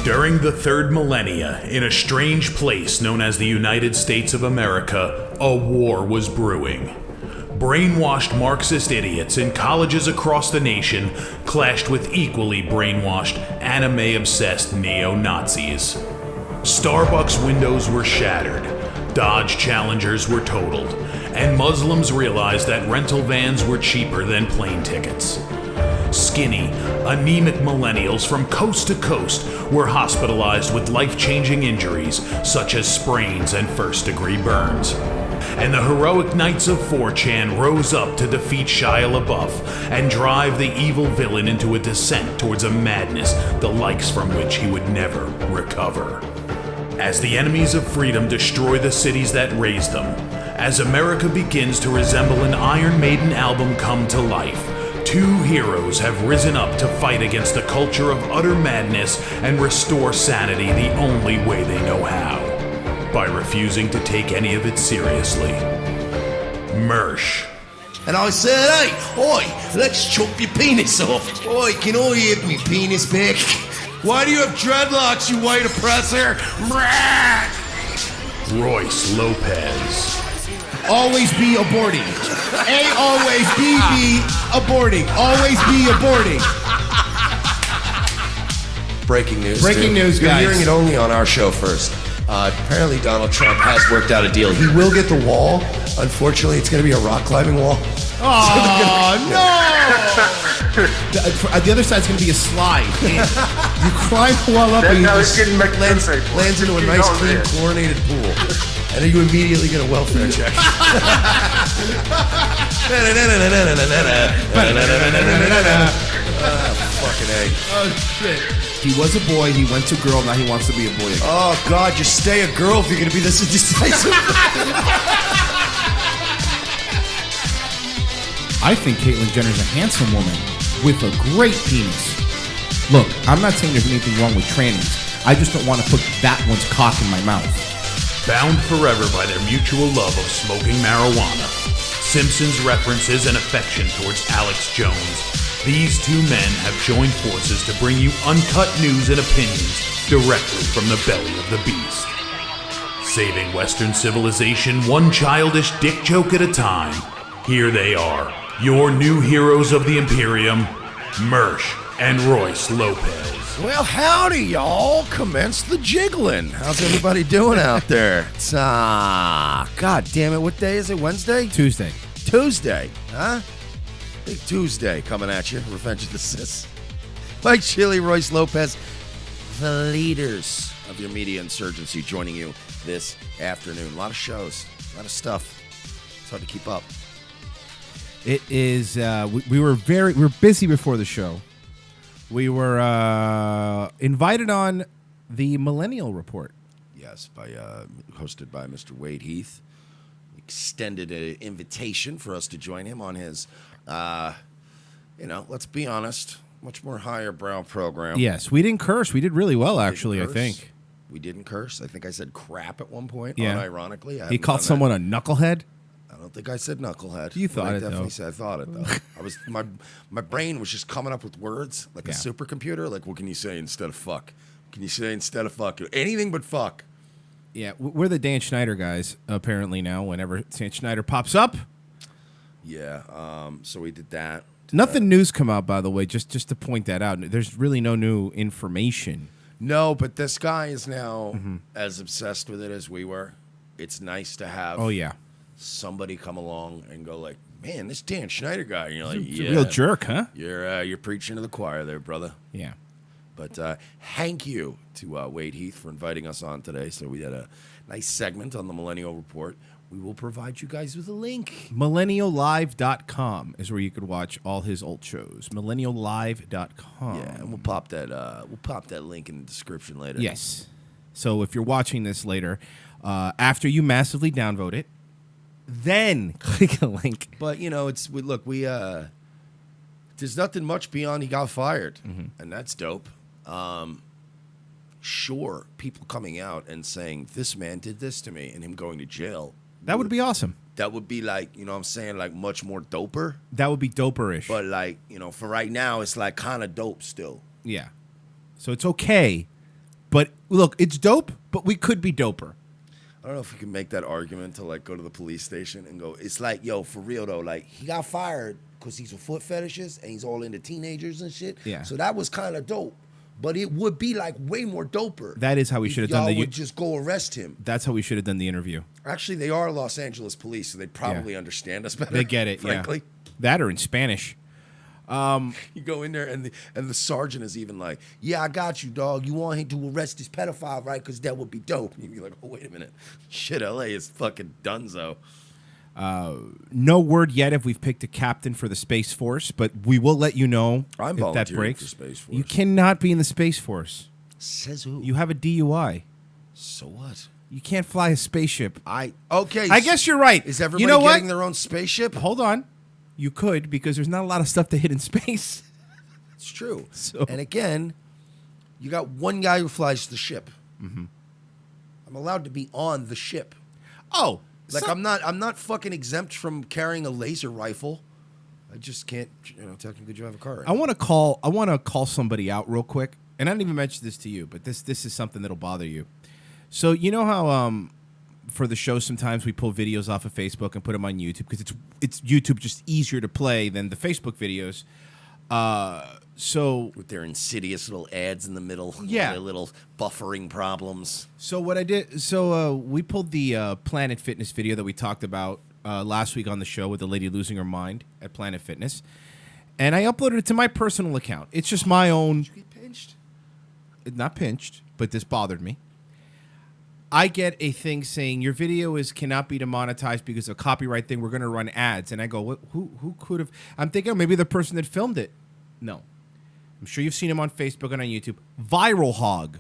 During the third millennia, in a strange place known as the United States of America, a war was brewing. Brainwashed Marxist idiots in colleges across the nation clashed with equally brainwashed, anime-obsessed neo-Nazis. Starbucks windows were shattered, Dodge Challengers were totaled, and Muslims realized that rental vans were cheaper than plane tickets. Skinny, anemic millennials from coast to coast were hospitalized with life-changing injuries such as sprains and first-degree burns. And the heroic knights of 4chan rose up to defeat Shia LaBeouf and drive the evil villain into a descent towards a madness the likes from which he would never recover. As the enemies of freedom destroy the cities that raised them, as America begins to resemble an Iron Maiden album come to life, two heroes have risen up to fight against the culture of utter madness and restore sanity the only way they know how, by refusing to take any of it seriously. Mersh. And I said, hey, oi, let's chop your penis off. Oi, can I have me penis back? Why do you have dreadlocks, you white oppressor? Royce Lopez. Always be aborting. A always be aborting. Always be aborting. Breaking news. Breaking news, You're guys. hearing it only on our show first. Apparently Donald Trump has worked out a deal. He will get the wall. Unfortunately, it's going to be a rock climbing wall. Oh, no! The other side's going to be a slide. You climb the wall up and you just lands into a nice, clean, chlorinated pool. And then you immediately get a welfare check. Fucking A. Oh, shit. He was a boy, he went to girl, now he wants to be a boy again. Oh, God, just stay a girl if you're going to be this indecisive. I think Caitlyn Jenner's a handsome woman with a great penis. Look, I'm not saying there's anything wrong with trannies. I just don't want to put that one's cock in my mouth. Bound forever by their mutual love of smoking marijuana, Simpsons references and affection towards Alex Jones, these two men have joined forces to bring you uncut news and opinions directly from the belly of the beast. Saving Western civilization one childish dick joke at a time, here they are, your new heroes of the Imperium, Mersh and Royce Lopez. Well, howdy, y'all. Commence the jiggling. How's everybody doing out there? It's, God damn it, what day is it? Wednesday? Tuesday, huh? Big Tuesday coming at you. Revenge of the Sis. Mike Chili, Royce Lopez, the leaders of your media insurgency, joining you this afternoon. A lot of shows, a lot of stuff. It's hard to keep up. it is. We were busy before the show. We were invited on the Millennial Report. Yes, hosted by Mr. Wade Heath, the extended an invitation for us to join him on his, let's be honest, much more higher brow program. Yes, we didn't curse. We did really well, actually, I curse. think. We didn't curse. I think I said crap at one point, Yeah. unironically. He called someone a knucklehead? I don't think I said knucklehead. You thought I it, definitely though. said I thought it, though. I was my brain was just coming up with words like a Yeah. supercomputer. Like, what can you say instead of fuck? Can you say instead of fuck? Anything but fuck. Yeah, we're the Dan Schneider guys, apparently, now. Whenever Dan Schneider pops up. Yeah, so we did that. Nothing new's come out, by the way, just to point that out. There's really no new information. No, but this guy is now as obsessed with it as we were. It's nice to have Oh, yeah. somebody come along and go like, man, this Dan Schneider guy. And you're like, He's yeah. a real jerk, huh? You're preaching to the choir there, brother. Yeah. But thank you to Wade Heath for inviting us on today. So we had a nice segment on the Millennial Report. We will provide you guys with a link. MillennialLive.com is where you could watch all his old shows. MillennialLive.com. Yeah, and we'll pop that link in the description later. Yes. So if you're watching this later, after you massively downvote it, then click a link. But there's nothing much beyond he got fired, and that's dope. Sure, people coming out and saying this man did this to me, and him going to jail. That would be awesome. That would be like, what I'm saying, like much more doper. That would be doper-ish. But like, for right now, it's like kind of dope still. Yeah. So it's okay. But look, it's dope, but we could be doper. I don't know if we can make that argument to like go to the police station and go, it's like, yo, for real though, like he got fired because he's a foot fetishist and he's all into teenagers and shit. Yeah. So that was kind of dope. But it would be like way more doper. That is how we should have done the. the. Y'all would just go arrest him. That's how we should have done the interview. Actually, they are Los Angeles police, so they'd probably understand us better. They get it, frankly. yeah. That or in Spanish. You go in there and the sergeant is even like, yeah, I got you, dog. You want him to arrest this pedophile, right? Because that would be dope. And you'd be like, oh, wait a minute. Shit, LA is fucking donezo. No word yet if we've picked a captain for the Space Force, but we will let you know I'm if that volunteering breaks. for Space Force. You cannot be in the Space Force. Says who? You have a DUI. So what? You can't fly a spaceship. I guess you're right. Is everybody you know getting what? their own spaceship? Hold on. You could, because there's not a lot of stuff to hit in space. It's true. So- And again, you got one guy who flies the ship. I'm allowed to be on the ship. Oh, Like I'm not fucking exempt from carrying a laser rifle. I just can't, technically drive a car. Right? I want to call somebody out real quick, and I didn't even mention this to you, but this is something that'll bother you. So you know how for the show sometimes we pull videos off of Facebook and put them on YouTube because it's YouTube just easier to play than the Facebook videos. So with their insidious little ads in the middle, Yeah. their little buffering problems. So what I did, we pulled the Planet Fitness video that we talked about last week on the show with the lady losing her mind at Planet Fitness, and I uploaded it to my personal account. It's just my own. Did you get pinched? Not pinched, but this bothered me. I get a thing saying your video cannot be demonetized because of a copyright thing. We're going to run ads, and I go, what, who could have? I'm thinking maybe the person that filmed it. No, I'm sure you've seen him on Facebook and on YouTube. Viral Hog.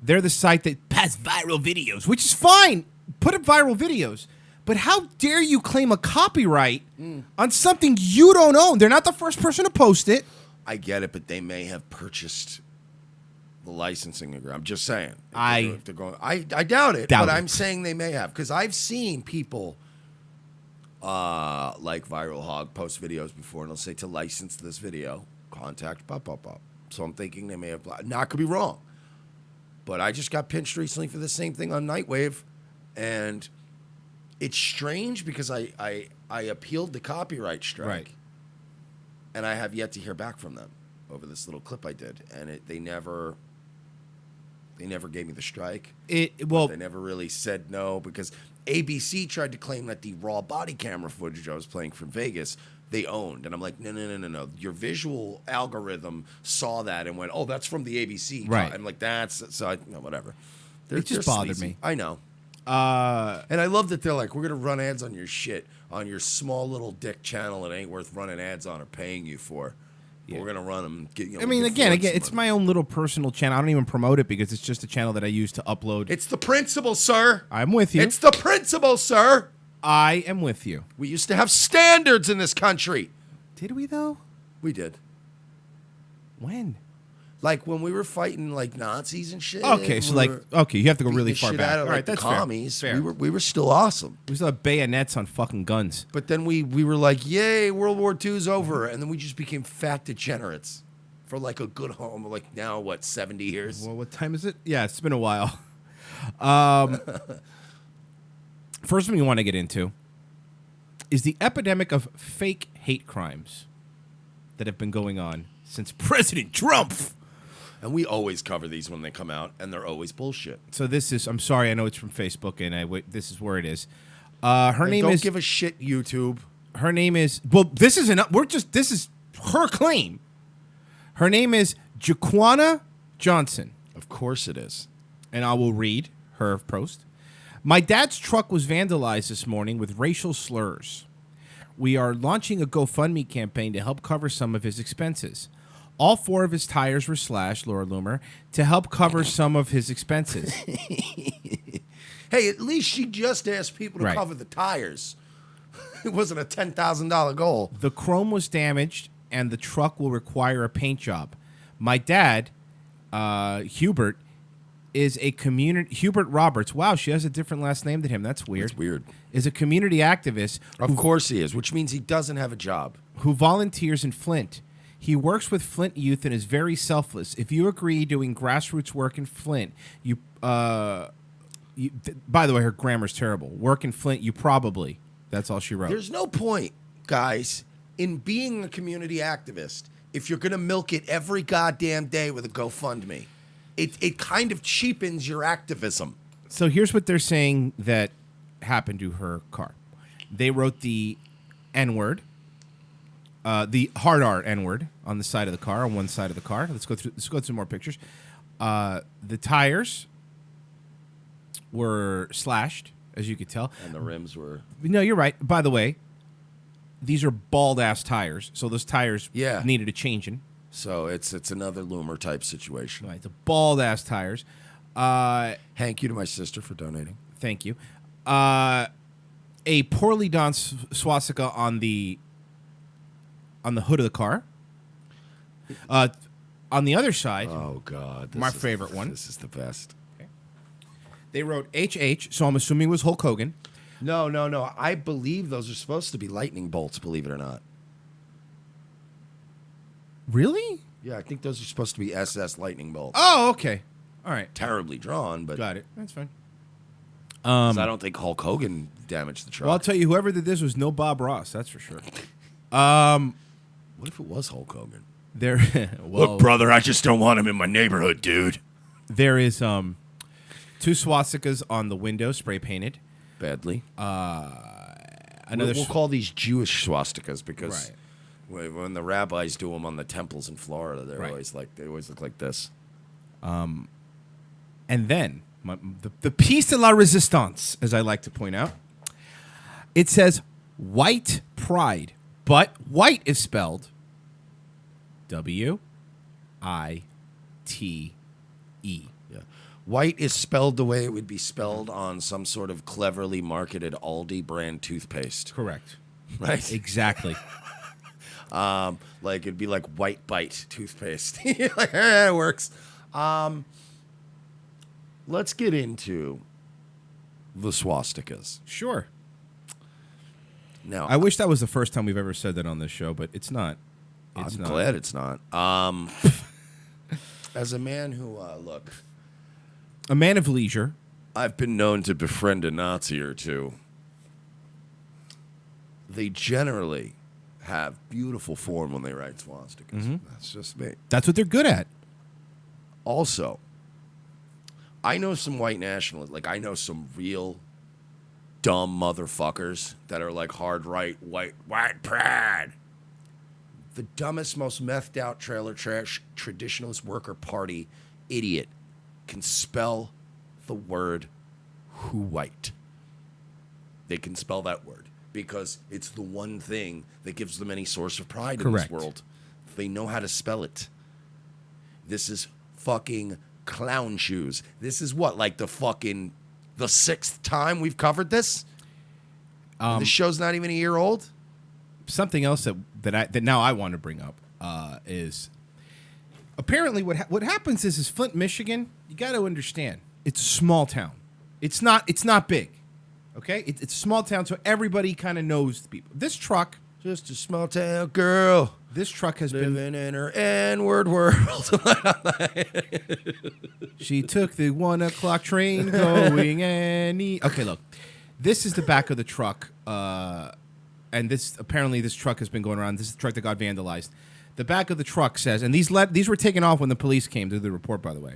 They're the site that has viral videos, which is fine. Put up viral videos. But how dare you claim a copyright on something you don't own? They're not the first person to post it. I get it, but they may have purchased the licensing agreement. I'm just saying. I doubt it, doubt but it. I'm saying they may have because I've seen people like Viral Hog post videos before, and they'll say to license this video, contact blah blah blah. So I'm thinking they may have. Now I could be wrong, but I just got pinched recently for the same thing on Nightwave, and it's strange because I appealed the copyright strike, Right. and I have yet to hear back from them over this little clip I did, and they never gave me the strike. They never really said no because ABC tried to claim that the raw body camera footage I was playing from Vegas they owned, and I'm like, no. Your visual algorithm saw that and went, oh, that's from the ABC. Right. I'm like, whatever. It just bothered sleazy. me. I know. And I love that they're like, we're gonna run ads on your shit on your small little dick channel. It ain't worth running ads on or paying you for. We're gonna run them. I mean, again, it's my own little personal channel. I don't even promote it because it's just a channel that I use to upload. It's the principle, sir. I'm with you. It's the principle, sir. I am with you. We used to have standards in this country. Did we, though? We did. When? Like when we were fighting like Nazis and shit. Okay, so you have to go really far shit back. out of, All right, that's commies. fair. We were still awesome. We still have bayonets on fucking guns. But then we were like, yay, World War II's over, and then we just became fat degenerates for like a good home. Like now, what, 70 years? Well, what time is it? Yeah, it's been a while. First one we want to get into is the epidemic of fake hate crimes that have been going on since President Trump. And we always cover these when they come out, and they're always bullshit. So this is, I'm sorry, I know it's from Facebook, and this is where it is. Don't give a shit, YouTube. Her name is, well, this is her claim. Her name is Jaquana Johnson. Of course it is. And I will read her post. My dad's truck was vandalized this morning with racial slurs. We are launching a GoFundMe campaign to help cover some of his expenses. All 4 of his tires were slashed, Laura Loomer, to help cover some of his expenses. Hey, at least she just asked people to cover the tires. It wasn't a $10,000 goal. The chrome was damaged, and the truck will require a paint job. My dad, Hubert, is a community... Hubert Roberts. Wow, she has a different last name than him. That's weird. That's weird. Is a community activist. Of course he is, which means he doesn't have a job. Who volunteers in Flint. He works with Flint youth and is very selfless. If you agree doing grassroots work in Flint, by the way, her grammar's terrible. Work in Flint, you probably. That's all she wrote. There's no point, guys, in being a community activist if you're going to milk it every goddamn day with a GoFundMe. It kind of cheapens your activism. So here's what they're saying that happened to her car. They wrote the N-word. The hard R N-word on the side of the car, on one side of the car. Let's go through more pictures. The tires were slashed, as you could tell. And the rims were... No, you're right. By the way, these are bald-ass tires, so those tires needed a changing. So it's another Loomer type situation. Right, the bald-ass tires. Thank you to my sister for donating. Thank you. A poorly done swastika on the hood of the car. On the other side, oh God, my favorite one. This is the best. Okay. They wrote HH, so I'm assuming it was Hulk Hogan. No. I believe those are supposed to be lightning bolts, believe it or not. Really? Yeah, I think those are supposed to be SS lightning bolts. Oh, okay. All right. Terribly drawn, but... Got it. That's fine. I don't think Hulk Hogan damaged the truck. Well, I'll tell you, whoever did this was no Bob Ross, that's for sure. What if it was Hulk Hogan? Look, brother, I just don't want him in my neighborhood, dude. There is 2 swastikas on the window, spray painted. Badly. We'll call these Jewish swastikas because when the rabbis do them on the temples in Florida, they always look like this. And then the piece de la resistance, as I like to point out, it says white pride, but white is spelled W-I-T-E. Yeah. White is spelled the way it would be spelled on some sort of cleverly marketed Aldi brand toothpaste. Correct. Right? Exactly. Like it'd be like White Bite toothpaste. Like, it works. Let's get into the swastikas. Sure. Now, I wish that was the first time we've ever said that on this show, but it's not. I'm glad it's not. As a man who, a man of leisure. I've been known to befriend a Nazi or two. They generally have beautiful form when they write swastikas. Mm-hmm. That's just me. That's what they're good at. Also, I know some white nationalists. Like, I know some real dumb motherfuckers that are like hard right, white pride. The dumbest, most methed out trailer trash traditionalist worker party idiot can spell the word who white. They can spell that word because it's the one thing that gives them any source of pride in this world. They know how to spell it. This is fucking clown shoes. This is what, like the 6th time we've covered this? This show's not even a year old? Something else that now I want to bring up is apparently what happens is Flint, Michigan. You got to understand, it's a small town. It's not big, okay? It's a small town, so everybody kind of knows the people. This truck, Just a small town girl this truck has been. living in her N-word world. She took the 1 o'clock train going any. Okay, look, this is the back of the truck, and this truck has been going around. This is the truck that got vandalized. The back of the truck says, and these were taken off when the police came to do the report, by the way.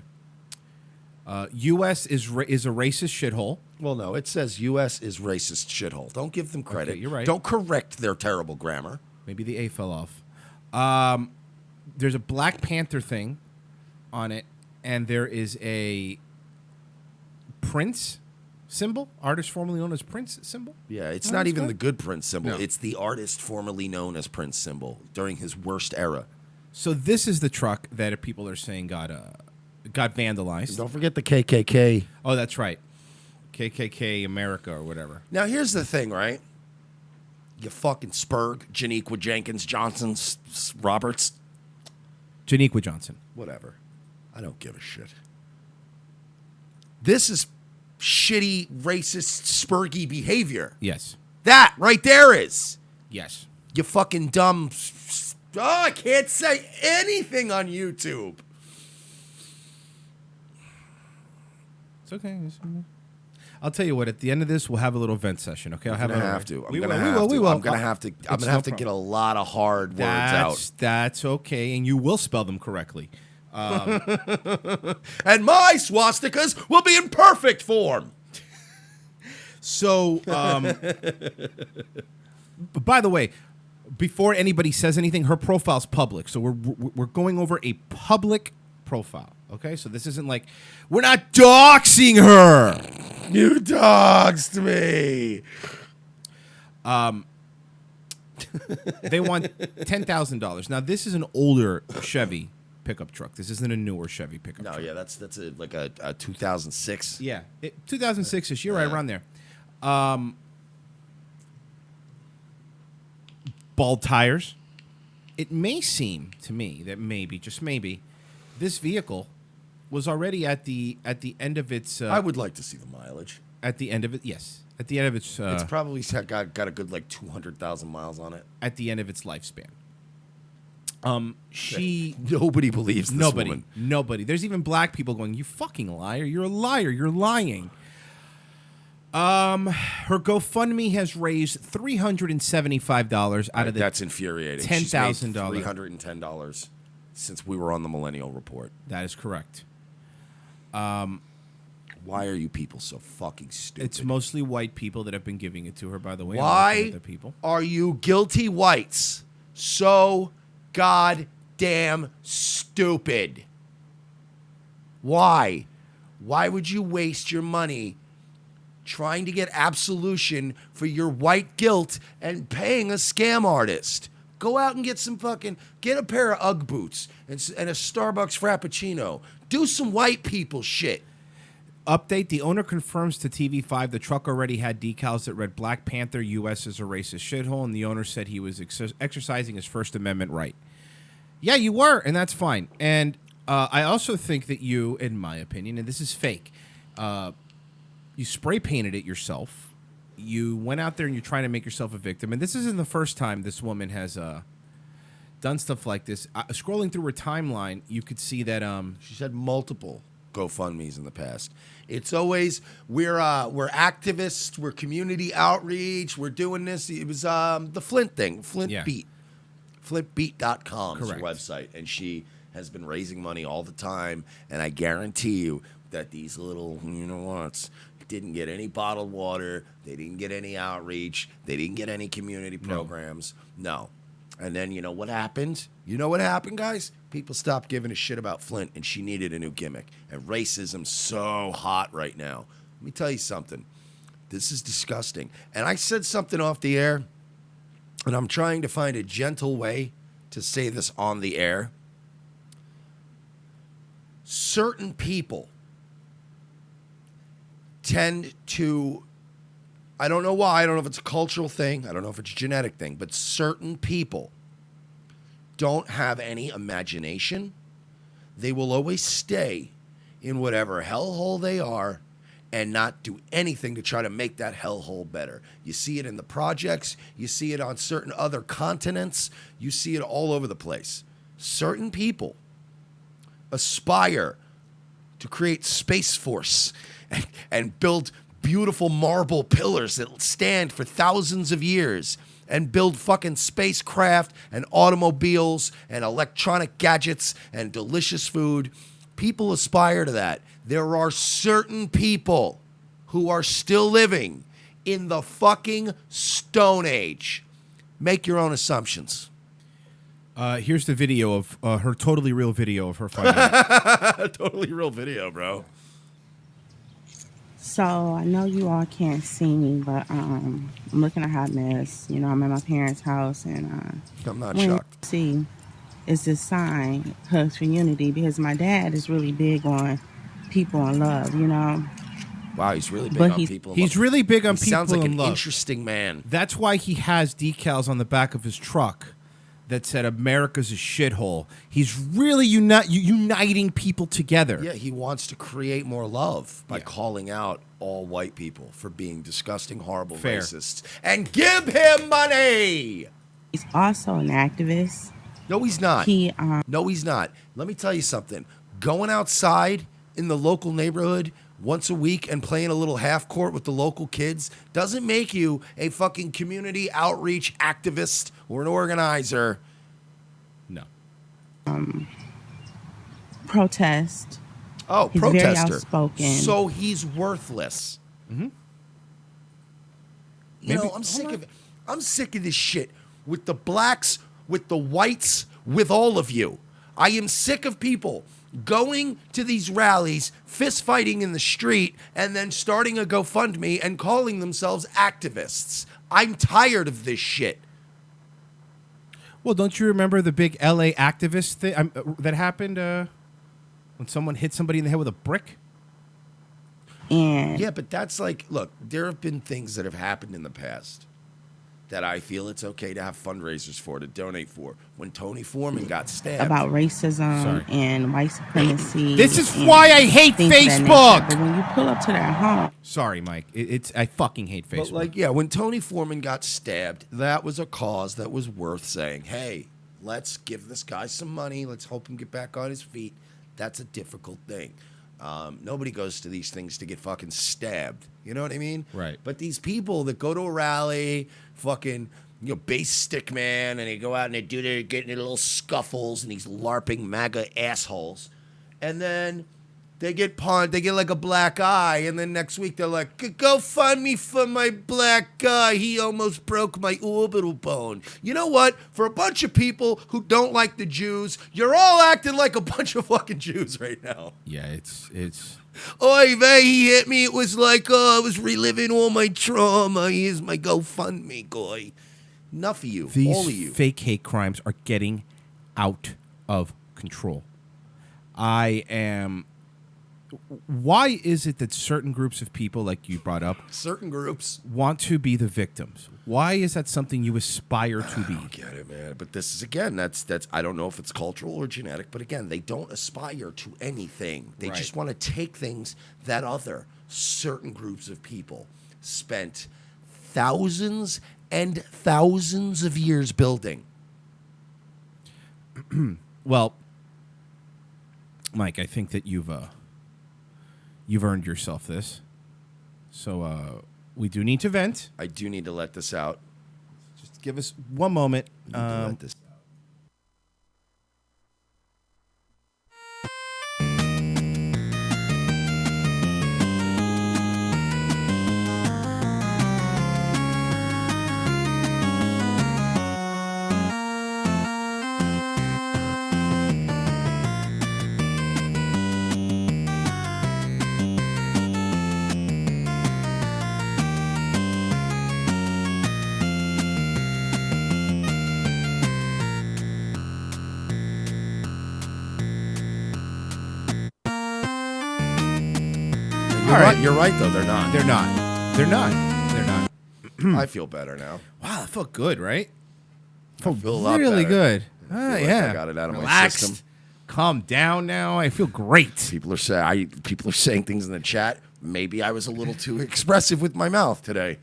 U.S. is a racist shithole. Well, no, it says U.S. is racist shithole. Don't give them credit. Okay, you're right. Don't correct their terrible grammar. Maybe the A fell off. There's a Black Panther thing on it, and there is a Prince symbol, artist formerly known as Prince symbol. Yeah, it's not even the good Prince symbol. No. It's the artist formerly known as Prince symbol during his worst era. So this is the truck that people are saying got vandalized. Don't forget the KKK. Oh, that's right. KKK America or whatever. Now, here's the thing, right? You fucking Spurg, Janiqua Jenkins, Johnson, Roberts. Janiqua Johnson. Whatever. I don't give a shit. This is shitty, racist, spurgy behavior. Yes. That right there is. Yes. You fucking dumb. Oh, I can't say anything on YouTube. It's okay. I'll tell you what. At the end of this, we'll have a little vent session. Okay, I'll I'm gonna have to. I'm gonna have to get a lot of hard words out. That's okay, and you will spell them correctly. And my swastikas will be in perfect form. So, by the way, before anybody says anything, her profile's public. So we're going over a public profile. Okay, so this isn't like we're not doxing her. You doxed me. They want $10,000. Now this is an older Chevy pickup truck. This isn't a newer Chevy pickup truck. No, yeah, that's like a 2006. Yeah, 2006ish. You're right around there. Bald tires. It may seem to me that maybe, just maybe, this vehicle was already at the end of its. I would like to see the mileage. At the end of it, yes. At the end of its. It's probably got a good like 200,000 miles on it. At the end of its lifespan. Nobody believes this woman. Nobody. There's even black people going, "You fucking liar! You're a liar! You're lying." Her GoFundMe has raised $375 out of the. That's infuriating. $10,000. $310 since we were on the Millennial Report. That is correct. Why are you people so fucking stupid? It's mostly white people that have been giving it to her, by the way. Why are you guilty whites so goddamn stupid? Why? Why would you waste your money trying to get absolution for your white guilt and paying a scam artist? Go out and get a pair of Ugg boots and a Starbucks Frappuccino. Do some white people shit. Update, the owner confirms to TV5 the truck already had decals that read Black Panther, U.S. is a racist shithole, and the owner said he was exercising his First Amendment right. Yeah, you were, and that's fine. And I also think that you, in my opinion, and this is fake, you spray painted it yourself. You went out there and you're trying to make yourself a victim. And this isn't the first time this woman has done stuff like this. Scrolling through her timeline, you could see that she's had multiple GoFundMes in the past. It's always we're activists, we're community outreach, we're doing this. It was the Flint thing, Flint Beat. FlintBeat.com is her website, and she has been raising money all the time. And I guarantee you that these little whats didn't get any bottled water, they didn't get any outreach, they didn't get any community programs. No. And then you know what happened? You know what happened, guys? People stopped giving a shit about Flint, and she needed a new gimmick. And racism's so hot right now. Let me tell you something. This is disgusting. And I said something off the air, and I'm trying to find a gentle way to say this on the air. Certain people tend to, I don't know why, I don't know if it's a cultural thing, I don't know if it's a genetic thing, but certain people don't have any imagination. They will always stay in whatever hellhole they are and not do anything to try to make that hellhole better. You see it in the projects, you see it on certain other continents, you see it all over the place. Certain people aspire to create Space Force and build beautiful marble pillars that stand for thousands of years and build fucking spacecraft and automobiles and electronic gadgets and delicious food. People aspire to that. There are certain people who are still living in the fucking Stone Age. Make your own assumptions. Here's the video of her totally real video of her fighting. Totally real video, bro. So I know you all can't see me, but I'm looking a hot mess. You know, I'm at my parents' house, and I'm not when shocked. you see is this sign, Hugs for Unity, because my dad is really big on people in love, you know. Wow, he's really big But on he's- people. in He's love. really big on He people sounds like in an love. interesting man. That's why he has decals on the back of his truck that said America's a shithole. He's really uniting people together. Yeah, he wants to create more love by calling out all white people for being disgusting, horrible Fair. racists. And give him money! He's also an activist. No, he's not. He No, he's not. Let me tell you something. Going outside in the local neighborhood once a week and playing a little half court with the local kids doesn't make you a fucking community outreach activist or an organizer. No. protest. Oh, He's very protester. outspoken. So he's worthless. Mm-hmm. You know, Maybe- I'm sick of this shit with the blacks, with the whites, with all of you. I am sick of people going to these rallies, fist fighting in the street, and then starting a GoFundMe and calling themselves activists. I'm tired of this shit. Well, don't you remember the big LA activist thing that happened when someone hit somebody in the head with a brick? And Yeah, but that's like, look, there have been things that have happened in the past that I feel it's okay to have fundraisers for, to donate for. When Tony Foreman got stabbed. about racism Sorry. and white supremacy. This is and why I hate things of that nature. Facebook. But when you pull up to their home, Sorry, Mike. I fucking hate Facebook. But like, yeah, when Tony Foreman got stabbed, that was a cause that was worth saying, hey, let's give this guy some money. Let's hope him get back on his feet. That's a difficult thing. Nobody goes to these things to get fucking stabbed. You know what I mean? Right. But these people that go to a rally, fucking, bass stick man, and they go out and they do their, getting their little scuffles and these LARPing MAGA assholes. And then they get pawned, they get like a black eye, and then next week they're like, go fund me for my black guy. He almost broke my orbital bone. You know what? For a bunch of people who don't like the Jews, you're all acting like a bunch of fucking Jews right now. yeah, it's. Oy vey, he hit me. It was like, I was reliving all my trauma. Here's my GoFundMe, guy. Enough of you. All of These you. fake hate crimes are getting out of control. I am. Why is it that certain groups of people, like you brought up, Certain groups. want to be the victims? Why is that something you aspire to be? Get it, man. But this is, again, that's I don't know if it's cultural or genetic, but again, they don't aspire to anything. They Right. just want to take things that other certain groups of people spent thousands and thousands of years building. Well, Mike, I think that you've earned yourself this. So we do need to vent. I do need to let this out. Just give us one moment. I need to let this out. You're right, though. They're not. They're not. They're not. I feel better now. Wow, that felt good, right? I feel a lot really better. good. I feel like Yeah. I got it out of my Relaxed. system. Calm down now. I feel great. People are saying things in the chat. Maybe I was a little too expressive with my mouth today.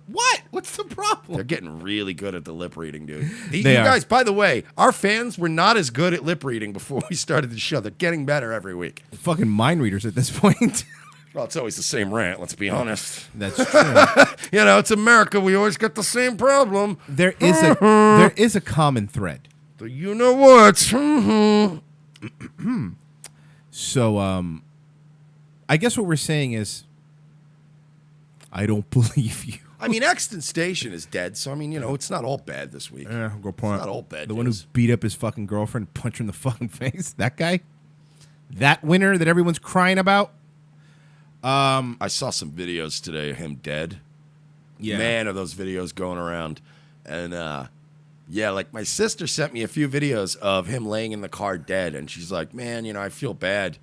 What? What's the problem? They're getting really good at the lip reading, dude. You They are. guys, by the way, our fans were not as good at lip reading before we started the show. They're getting better every week. Fucking mind readers at this point. Well, it's always the same rant, let's be honest. That's true. It's America. We always get the same problem. There is a common thread. The you know what? So, I guess what we're saying is, I don't believe you. I mean, Exton Station is dead, so I mean, it's not all bad this week. Yeah, go point. It's not all bad. The one who beat up his fucking girlfriend, punched her in the fucking face. That guy. That winner that everyone's crying about. I saw some videos today of him dead. Yeah. Man, are those videos going around. And, like my sister sent me a few videos of him laying in the car dead. And she's like, man, I feel bad.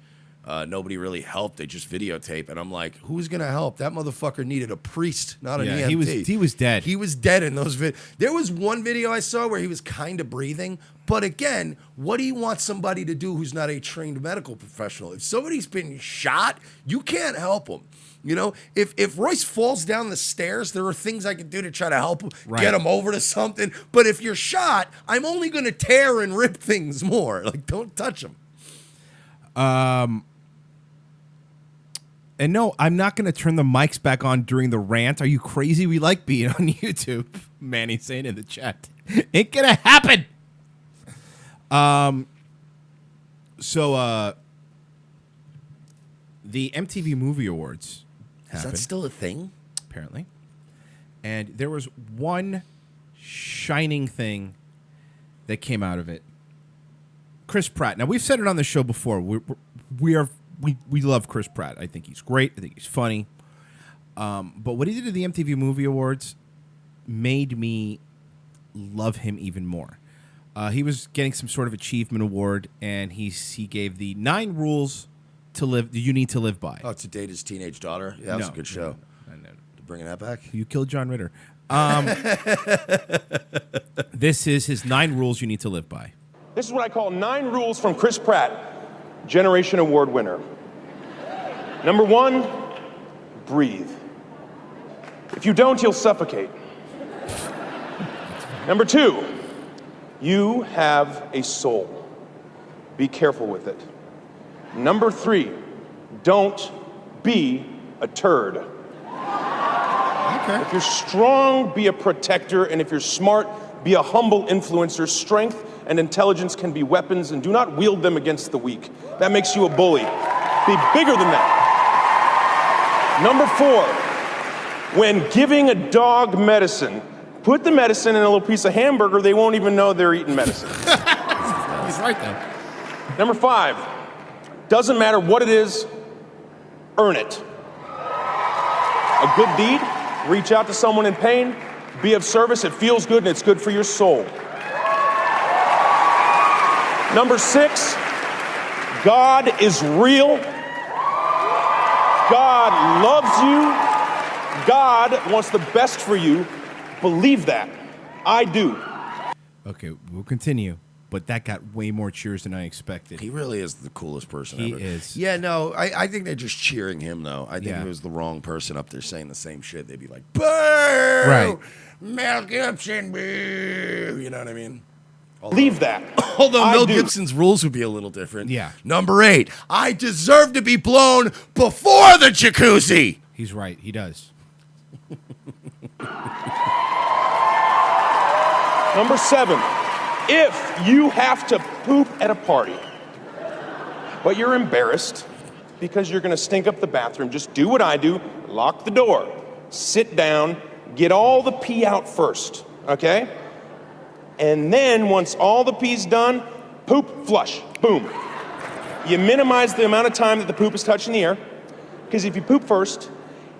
Nobody really helped. They just videotape. And I'm like, who's going to help? That motherfucker needed a priest, not an EMT. He was dead. He was dead in those videos. There was one video I saw where he was kind of breathing. But again, what do you want somebody to do who's not a trained medical professional? If somebody's been shot, you can't help them. If Royce falls down the stairs, there are things I can do to try to help him, get him over to something. But if you're shot, I'm only going to tear and rip things more. Like, don't touch him. And no, I'm not going to turn the mics back on during the rant. Are you crazy? We like being on YouTube. Manny's saying in the chat. Ain't going to happen. So the MTV Movie Awards happened. Is that still a thing? Apparently. And there was one shining thing that came out of it. Chris Pratt. Now, we've said it on the show before. We love Chris Pratt. I think he's great. I think he's funny. But what he did at the MTV Movie Awards made me love him even more. He was getting some sort of achievement award, and he gave the 9 rules to live you need to live by. Oh, to date his teenage daughter? Yeah, that was a good show. No. Bringing that back? You killed John Ritter. This is his 9 rules you need to live by. This is what I call 9 rules from Chris Pratt, Generation Award winner. Number 1, breathe. If you don't, you'll suffocate. Number 2, you have a soul. Be careful with it. Number 3, don't be a turd. Okay. If you're strong, be a protector, and if you're smart, be a humble influencer. Strength and intelligence can be weapons, and do not wield them against the weak. That makes you a bully. Be bigger than that. Number 4, when giving a dog medicine, put the medicine in a little piece of hamburger, they won't even know they're eating medicine. He's right, though. Number 5, doesn't matter what it is, earn it. A good deed, reach out to someone in pain, be of service, it feels good and it's good for your soul. Number 6, God is real. God loves you. God wants the best for you. Believe that. I do. Okay, we'll continue. But that got way more cheers than I expected. He really is the coolest person He ever. is. Yeah, no, I think they're just cheering him, though. I think Yeah. if it was the wrong person up there saying the same shit, they'd be like, boo! Right. Mel Gibson, boo! You know what I mean? Believe that. Although I Mel do. Gibson's rules would be a little different. Yeah. Number 8, I deserve to be blown before the jacuzzi. He's right. He does. Number 7, if you have to poop at a party, but you're embarrassed because you're going to stink up the bathroom, just do what I do, lock the door, sit down, get all the pee out first, okay? And then once all the pee's done, poop, flush, boom. You minimize the amount of time that the poop is touching the air, because if you poop first,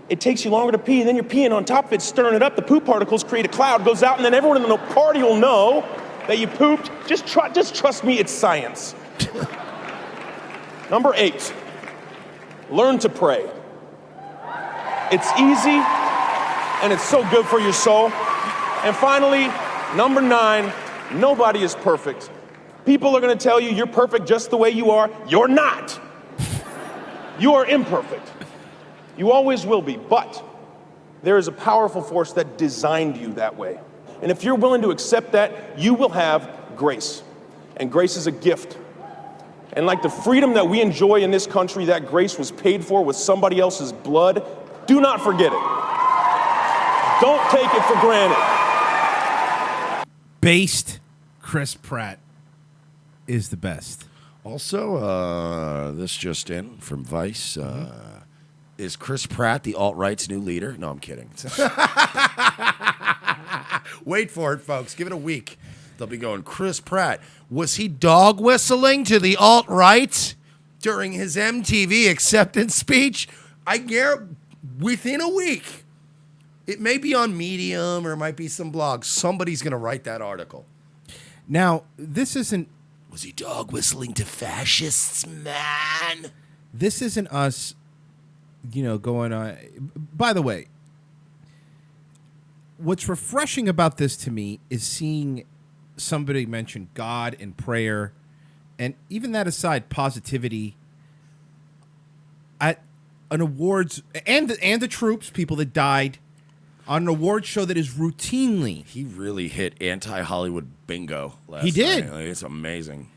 it takes you longer to pee, and then you're peeing on top of it, stirring it up. The poop particles create a cloud, goes out, and then everyone in the party will know that you pooped. Just trust me, it's science. Number 8, learn to pray. It's easy, and it's so good for your soul. And finally, number 9, nobody is perfect. People are gonna tell you you're perfect just the way you are. You're not. You are imperfect. You always will be, but there is a powerful force that designed you that way. And if you're willing to accept that, you will have grace. And grace is a gift. And like the freedom that we enjoy in this country, that grace was paid for with somebody else's blood. Do not forget it. Don't take it for granted. Based Chris Pratt is the best. Also, this just in from Vice. Is Chris Pratt the alt-right's new leader? No, I'm kidding. Wait for it, folks. Give it a week. They'll be going, Chris Pratt, was he dog whistling to the alt-right during his MTV acceptance speech? I guarantee within a week. It may be on Medium or it might be some blog. Somebody's going to write that article. Now, this isn't... Was he dog whistling to fascists, man? This isn't us, going on... By the way, what's refreshing about this to me is seeing somebody mention God and prayer, and even that aside, positivity at an awards, and the troops, people that died, on an awards show that is routinely... He really hit anti-Hollywood bingo last He did. night. Like, it's amazing.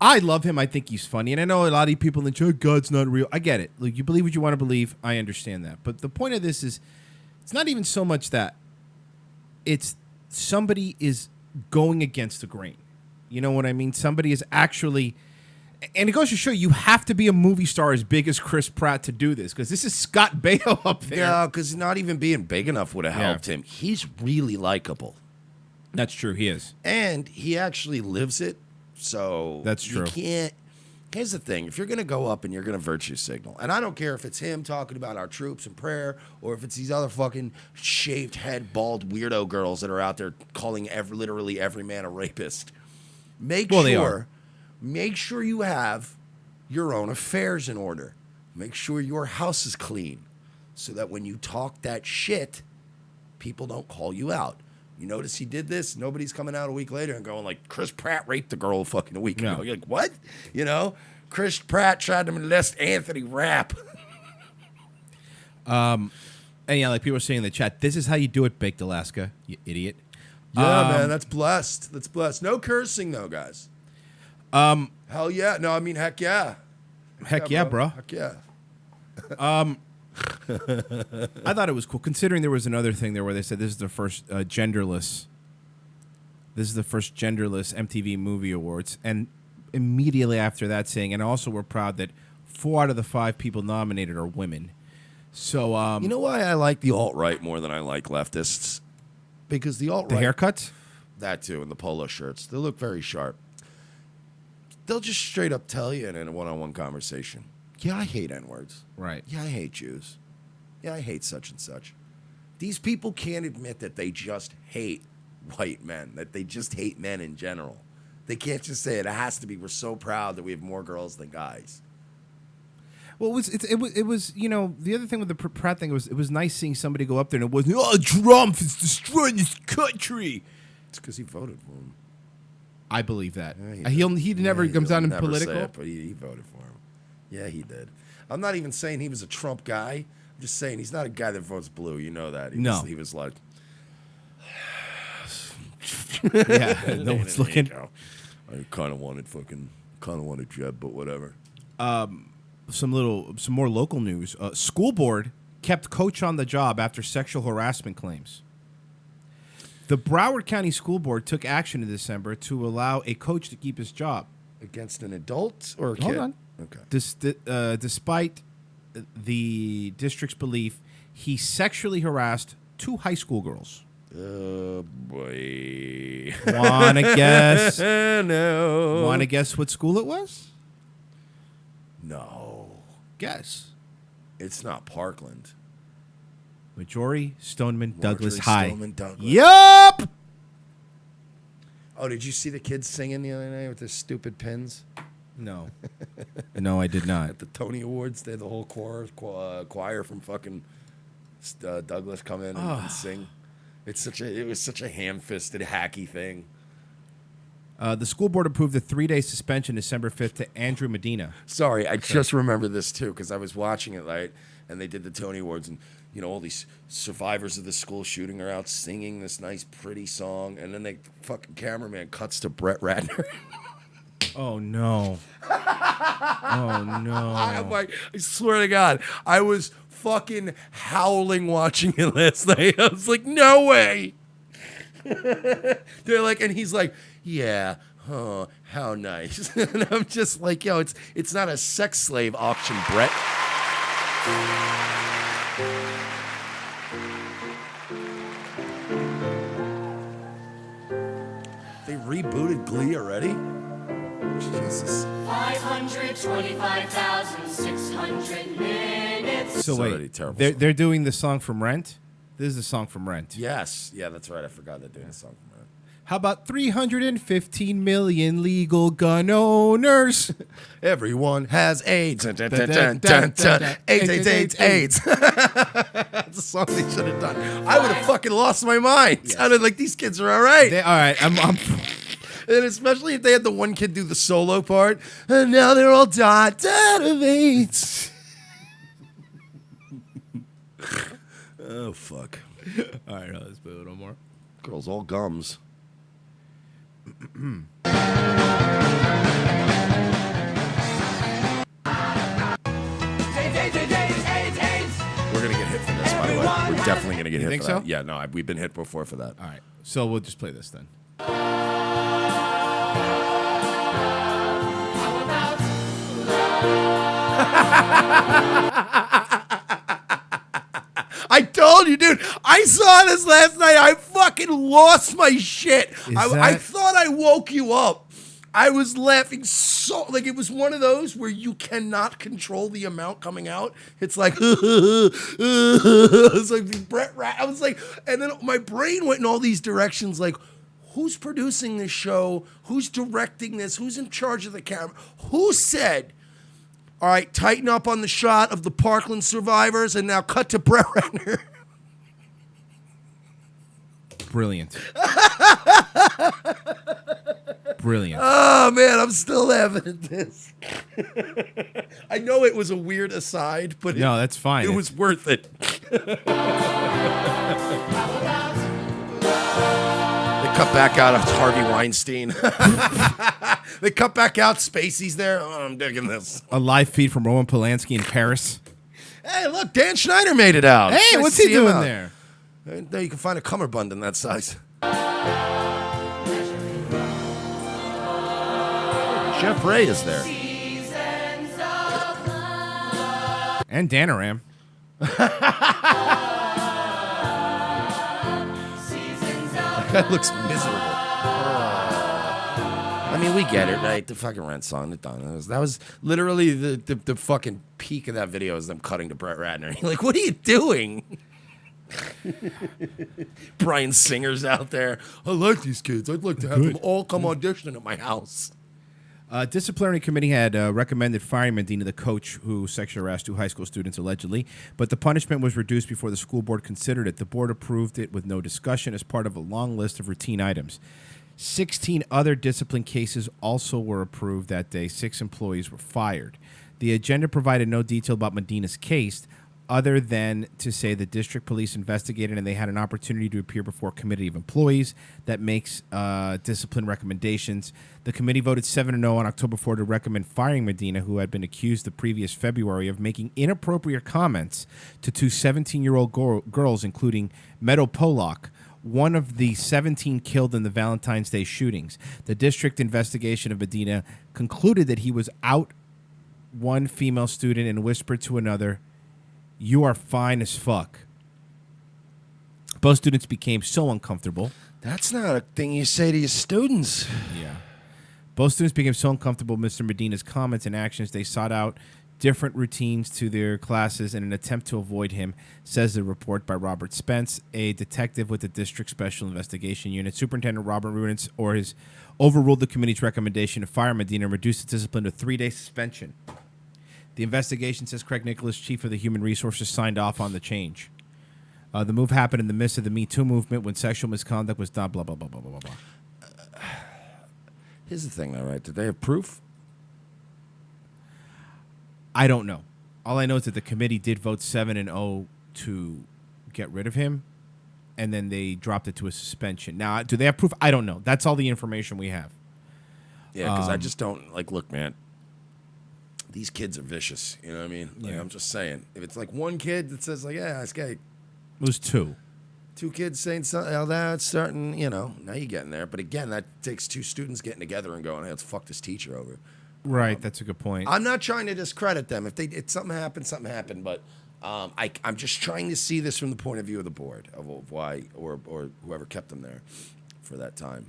I love him. I think he's funny. And I know a lot of people in the chat, God's not real. I get it. Like, you believe what you want to believe. I understand that. But the point of this is, it's not even so much that. It's somebody is going against the grain. You know what I mean? Somebody is actually... And it goes to show you have to be a movie star as big as Chris Pratt to do this, because this is Scott Baio up there. Yeah, because not even being big enough would have helped him. He's really likable. That's true. He is. And he actually lives it. So that's true. You can't. Here's the thing. If you're going to go up and you're going to virtue signal, and I don't care if it's him talking about our troops and prayer or if it's these other fucking shaved head, bald weirdo girls that are out there calling literally every man a rapist. Make sure you have your own affairs in order. Make sure your house is clean so that when you talk that shit, people don't call you out. You notice he did this? Nobody's coming out a week later and going like, Chris Pratt raped the girl fucking a week ago. You're like, what? Chris Pratt tried to molest Anthony Rapp. And yeah, like people are saying in the chat, this is how you do it, Baked Alaska, you idiot. Yeah, man, that's blessed. That's blessed. No cursing though, guys. Hell yeah. No, I mean, heck yeah. Heck yeah, bro. Heck yeah. I thought it was cool, considering there was another thing there where they said this is the first genderless. This is the first genderless MTV Movie Awards, and immediately after that saying, and also we're proud that 4 out of the 5 people nominated are women. So you know why I like the alt-right more than I like leftists? Because the alt-right, the haircuts, that too, and the polo shirts, they look very sharp. They'll just straight up tell you in a one-on-one conversation, yeah, I hate N-words. Right. Yeah, I hate Jews. Yeah, I hate such and such. These people can't admit that they just hate white men, that they just hate men in general. They can't just say it. It has to be, we're so proud that we have more girls than guys. Well, it was the other thing with the Pratt thing was it was nice seeing somebody go up there and it wasn't Trump is destroying this country. It's because he voted for him. I believe that. Yeah, he never comes down in political. Say it, but he voted for him. Yeah, he did. I'm not even saying he was a Trump guy. I'm just saying he's not a guy that votes blue. You know that. He was like, yeah, no one's looking. I kind of wanted Jeb, but whatever. Some more local news. School board kept coach on the job after sexual harassment claims. The Broward County School Board took action in December to allow a coach to keep his job. Against an adult or a kid? Hold on. Okay. Despite the district's belief, he sexually harassed 2 high school girls. Oh, boy. Wanna guess? No. Wanna guess what school it was? No. Guess. It's not Parkland. Marjorie Stoneman Douglas High. Stoneman Douglas. Yup. Oh, did you see the kids singing the other night with their stupid pins? No. No, I did not. At the Tony Awards, they had the whole choir from fucking Douglas come in and sing. It was such a ham-fisted, hacky thing. The school board approved a 3-day suspension December 5th to Andrew Medina. Sorry, I just remember this too because I was watching it, right? And they did the Tony Awards, and all these survivors of the school shooting are out singing this nice, pretty song, and then the fucking cameraman cuts to Brett Ratner. Oh no! Oh no! I'm like, I swear to God, I was fucking howling watching it last night. I was like, no way. They're like, and he's like, yeah, huh, how nice. And I'm just like, yo, it's not a sex slave auction, Brett. They rebooted Glee already? Jesus. 525,600 minutes. So already wait, terrible they're doing the song from Rent. This is the song from Rent. Yes. Yeah, that's right. I forgot they're doing a song from that. How about 315 million legal gun owners? Everyone has AIDS. Dun, dun, dun, dun, dun, dun. AIDS, AIDS, AIDS, AIDS. That's a song they should have done. I would have fucking lost my mind. Yes. Sounded like these kids are all right. All right, I'm And especially if they had the one kid do the solo part. And now they're all dead of AIDS. Oh, fuck. all right. Let's put a little more. Girls, all gums. We're going to get hit for this, by the way. We're definitely going to get hit think for that. so? Yeah, no, we've been hit before for that. All right, so we'll just play this then. I told you, dude. I saw this last night. I fucking lost my shit. I thought I woke you up. I was laughing so, like it was one of those where you cannot control the amount coming out. It's like, it's like Brett Rat. I was like, and then my brain went in all these directions. Like, who's producing this show? Who's directing this? Who's in charge of the camera? Who said, all right, tighten up on the shot of the Parkland survivors and now cut to Brett Ratner? Brilliant. Brilliant. Oh, man, I'm still laughing at this. I know it was a weird aside, but no, that's fine. It was worth it. They cut back out Harvey Weinstein. They cut back out Spacey's there. Oh, I'm digging this. A live feed from Roman Polanski in Paris. Hey, look, Dan Schneider made it out. Hey, Nice what's to he see him doing out. there? There you can find a cummerbund in that size. Jeff Ray is there. And Danaram. That looks miserable. I mean, we get it, right? The fucking Rent song, that was literally the fucking peak of that video is them cutting to Brett Ratner. You're like, what are you doing? Bryan Singer's out there. I like these kids. I'd like to have them all come audition at my house. Disciplinary committee had recommended firing Medina, the coach who sexually harassed 2 high school students allegedly, but the punishment was reduced before the school board considered it. The board approved it with no discussion as part of a long list of routine items. 16 other discipline cases also were approved that day. 6 employees were fired. The agenda provided no detail about Medina's case, other than to say the district police investigated and they had an opportunity to appear before a committee of employees that makes discipline recommendations. The committee voted 7-0 on October 4 to recommend firing Medina, who had been accused the previous February of making inappropriate comments to 2 17-year-old girls, including Meadow Pollock, one of the 17 killed in the Valentine's Day shootings. The district investigation of Medina concluded that he was out one female student and whispered to another, "You are fine as fuck." Both students became so uncomfortable. That's not a thing you say to your students. Yeah. Both students became so uncomfortable with Mr. Medina's comments and actions, they sought out different routines to their classes in an attempt to avoid him, says the report by Robert Spence, a detective with the District Special Investigation Unit. Superintendent Robert Rudens overruled the committee's recommendation to fire Medina and reduce the discipline to 3-day suspension. The investigation, says Craig Nicholas, chief of the Human Resources, signed off on the change. The move happened in the midst of the Me Too movement when sexual misconduct was done, blah, blah, blah, blah, blah, blah. Here's the thing, though, right? Did they have proof? I don't know. All I know is that the committee did vote 7-0 to get rid of him, and then they dropped it to a suspension. Now, do they have proof? I don't know. That's all the information we have. Yeah, because I just don't, like, look, man, these kids are vicious. You know what I mean? Like, I'm just saying. If it's like one kid that says, like, yeah, this guy. It was two. Two kids saying something, oh, that's starting, you know, now you're getting there. But again, that takes two students getting together and going, hey, let's fuck this teacher over. Right, that's a good point. I'm not trying to discredit them. If something happened. But I'm just trying to see this from the point of view of the board of why or whoever kept them there for that time.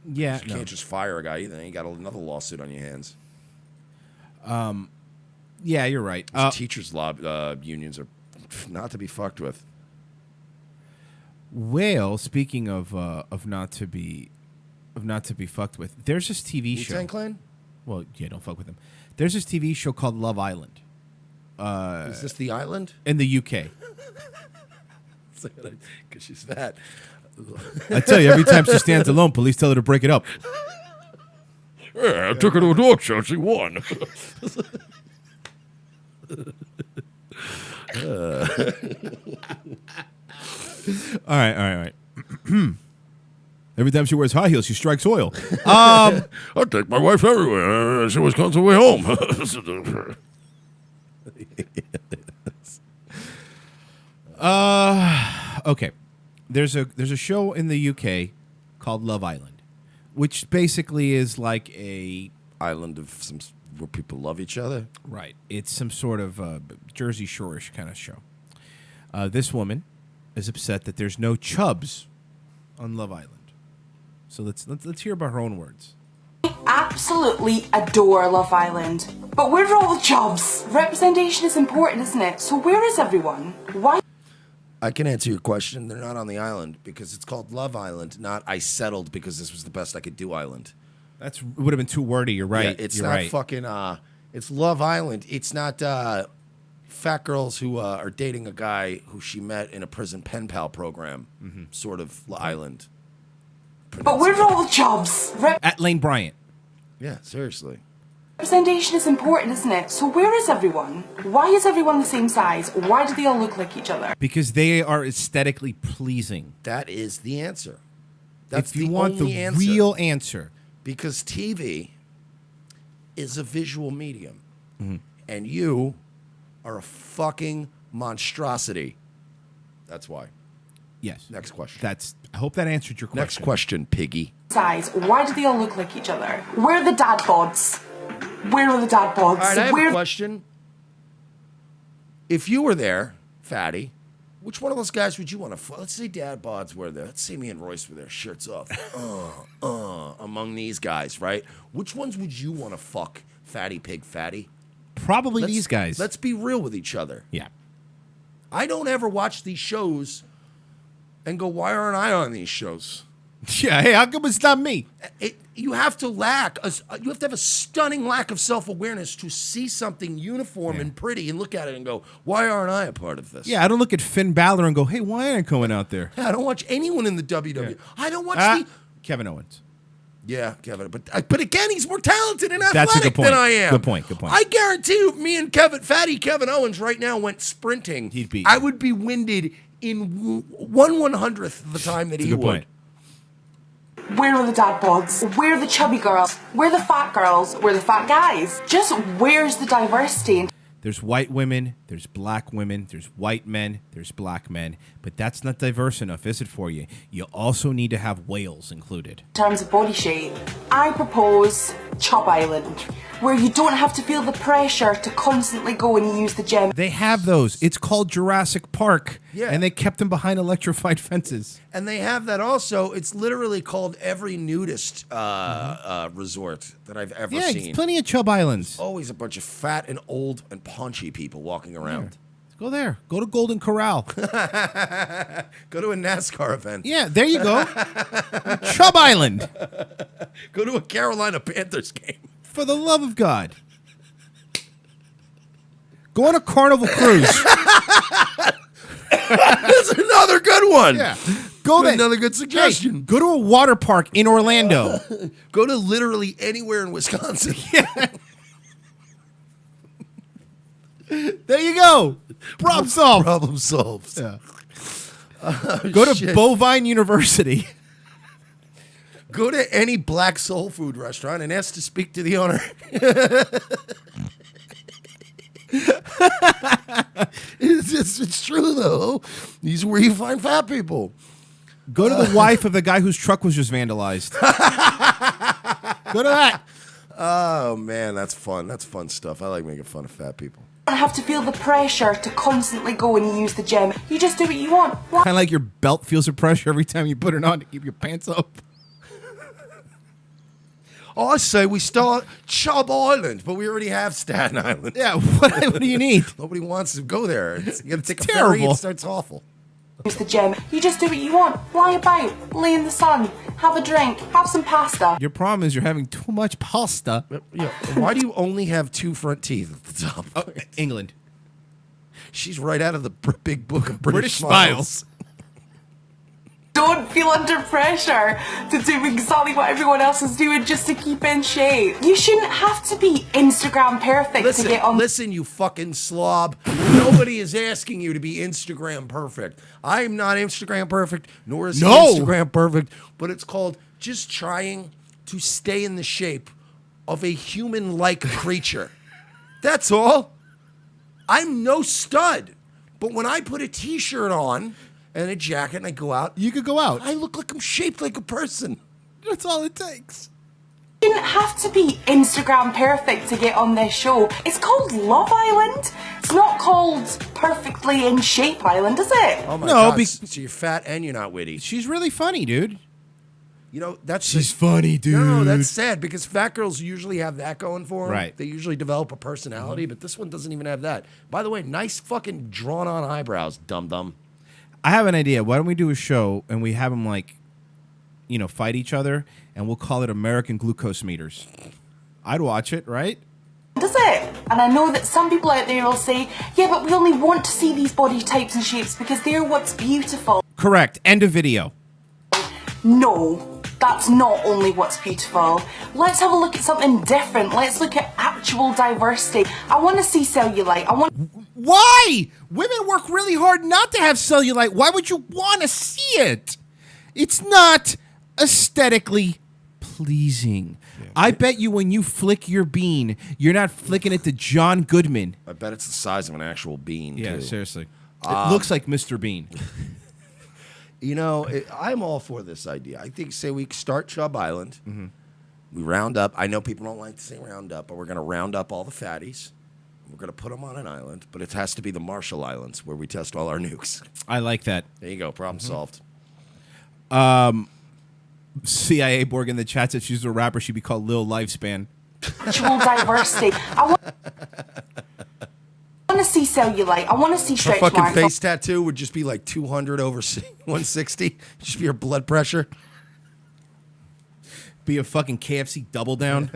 Yeah, you can't just fire a guy either. You got another lawsuit on your hands. Yeah, you're right. Teachers' unions are not to be fucked with. Well, speaking of not to be fucked with, there's this TV show. Wu-Tang Clan? Well, yeah, don't fuck with them. There's this TV show called Love Island. Is this the island? In the UK. Because she's fat. I tell you, every time she stands alone, police tell her to break it up. Yeah, I took her to a dog show. She won. All right. Every time she wears high heels, she strikes oil. I take my wife everywhere. She always comes on the way home. Okay. There's a show in the UK called Love Island, which basically is like a island of where people love each other. Right. It's some sort of Jersey Shore-ish kind of show. This woman is upset that there's no Chubs on Love Island. So let's hear about her own words. I absolutely adore Love Island. But where are all the Chubs? Representation is important, isn't it? So where is everyone? Why? I can answer your question. They're not on the island because it's called Love Island, not I settled because this was the best I could do island. It would have been too wordy. You're right. Yeah, it's You're not right. fucking. It's Love Island. It's not fat girls who are dating a guy who she met in a prison pen pal program. Sort of island. But where are all the Chubs? At Lane Bryant. Yeah, seriously. Representation is important, isn't it? So where is everyone? Why is everyone the same size? Why do they all look like each other? Because they are aesthetically pleasing. That is the answer. That's if you the want only the answer. real answer. Because TV is a visual medium. And you are a fucking monstrosity. That's why. Yes. Next question. I hope that answered your question. Next question, piggy. Size. Why do they all look like each other? Where are the dad bods? Where are the dad bods? All right, I have Where a question. If you were there, fatty, which one of those guys would you want to fuck? Let's say dad bods were there. Let's say me and Royce were there, shirts off. Among these guys, right? Which ones would you want to fuck, fatty pig fatty? Probably these guys. Let's be real with each other. Yeah. I don't ever watch these shows and go, why aren't I on these shows? Yeah, hey, how come it's not me? You have to have a stunning lack of self-awareness to see something uniform and pretty and look at it and go, why aren't I a part of this? Yeah, I don't look at Finn Balor and go, hey, why aren't I going out there? Yeah, I don't watch anyone in the WWE. I don't watch Kevin Owens. Yeah, Kevin. But again, he's more talented and That's a athletic good point. than I am. Good point. I guarantee you, if me and fatty Kevin Owens right now went sprinting, He'd beat I you. would be winded in 1/100th of the time that he Good would. point. Where are the dad bods? Where are the chubby girls? Where are the fat girls? Where are the fat guys? Just where's the diversity? There's white women, there's black women, there's white men, there's black men. But that's not diverse enough, is it, for you? You also need to have whales included. In terms of body shape, I propose Chub Island, where you don't have to feel the pressure to constantly go and use the gym. They have those. It's called Jurassic Park. Yeah. And they kept them behind electrified fences. And they have that also. It's literally called every nudist resort that I've ever Yeah, seen. plenty of Chub Islands. Always a bunch of fat and old and paunchy people walking around. Go there. Go to Golden Corral. Go to a NASCAR event. Yeah, there you go. Chub Island. Go to a Carolina Panthers game. For the love of God. Go on a Carnival cruise. That's another good one. Yeah. Go there. Another good suggestion. Hey, go to a water park in Orlando. Go to literally anywhere in Wisconsin. There you go. Problem solved. Problem solved. Yeah. Go to shit. Bovine University. Go to any black soul food restaurant and ask to speak to the owner. It's true, though. These are where you find fat people. Go to the wife of the guy whose truck was just vandalized. Go to that. Oh, man, that's fun. That's fun stuff. I like making fun of fat people. You don't have to feel the pressure to constantly go and use the gym. You just do what you want. Kind of like your belt feels the pressure every time you put it on to keep your pants up. I say we start Chub Island, but we already have Staten Island. Yeah, what do you need? Nobody wants to go there. You got to take a terrible. ferry. It starts awful. Use the gym. You just do what you want. Lie about, lay in the sun, have a drink, have some pasta. Your problem is you're having too much pasta. Yeah. Why do you only have two front teeth at the top? Oh, England. She's right out of the big book of British British Smiles. Don't feel under pressure to do exactly what everyone else is doing just to keep in shape. You shouldn't have to be Instagram perfect to get on. Listen, you fucking slob. Nobody is asking you to be Instagram perfect. I am not Instagram perfect, nor is he Instagram perfect, but it's called just trying to stay in the shape of a human-like creature. That's all. I'm no stud, but when I put a t-shirt on and a jacket and I go out, You could go out. I look like I'm shaped like a person. That's all it takes. You shouldn't have to be Instagram perfect to get on this show. It's called Love Island. It's not called Perfectly in Shape Island, is it? Oh my No, God, be- so you're fat and you're not witty. She's really funny, dude. You know, that's She's funny, dude. No, that's sad because fat girls usually have that going for them. Right. They usually develop a personality, but this one doesn't even have that. By the way, nice fucking drawn on eyebrows, dum-dum. I have an idea. Why don't we do a show and we have them fight each other, and we'll call it American Glucose Meters. I'd watch it, right? Does it? And I know that some people out there will say, yeah, but we only want to see these body types and shapes because they're what's beautiful. Correct. End of video. No, that's not only what's beautiful. Let's have a look at something different. Let's look at actual diversity. I want to see cellulite. Why? Women work really hard not to have cellulite. Why would you want to see it? It's not aesthetically pleasing. Yeah. I bet you when you flick your bean, you're not flicking it to John Goodman. I bet it's the size of an actual bean, Yeah, too. seriously. It looks like Mr. Bean. You know, I'm all for this idea. I think, say we start Chub Island. Mm-hmm. We round up. I know people don't like to say round up, but we're going to round up all the fatties. We're going to put them on an island, but it has to be the Marshall Islands where we test all our nukes. I like that. There you go. Problem solved. CIA Borg in the chat said she's a rapper. She'd be called Lil Lifespan. Actual diversity. I want to see cellulite. I want to see Her stretch fucking marks. face tattoo would just be like 200 over 160. Just be your blood pressure. Be a fucking KFC double down.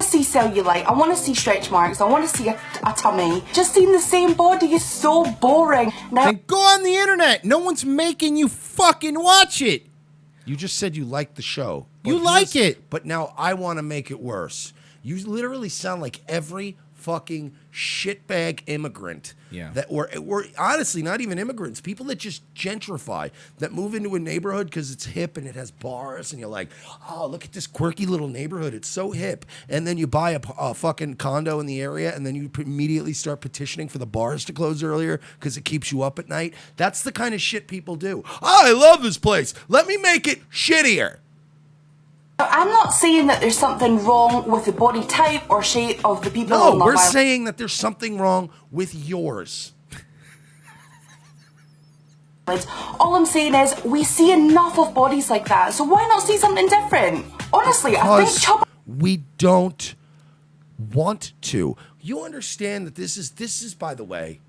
See cellulite. I want to see stretch marks. I want to see a tummy. Just seeing the same body is so boring. Now, And go on the internet. No one's making you fucking watch it. You just said you like the show. You But like it. But now I want to make it worse. You literally sound like every fucking shitbag immigrant. Yeah. That or honestly not even immigrants, people that just gentrify, that move into a neighborhood because it's hip and it has bars, and you're like, oh, look at this quirky little neighborhood, it's so hip. And then you buy a fucking condo in the area, and then you immediately start petitioning for the bars to close earlier because it keeps you up at night. That's the kind of shit people do. Oh, I love this place. Let me make it shittier. I'm not saying that there's something wrong with the body type or shape of the people No, on Love we're Island. saying that there's something wrong with yours. All I'm saying is we see enough of bodies like that, so why not see something different? Honestly, I think Chubs... We don't want to. You understand that this is, by the way,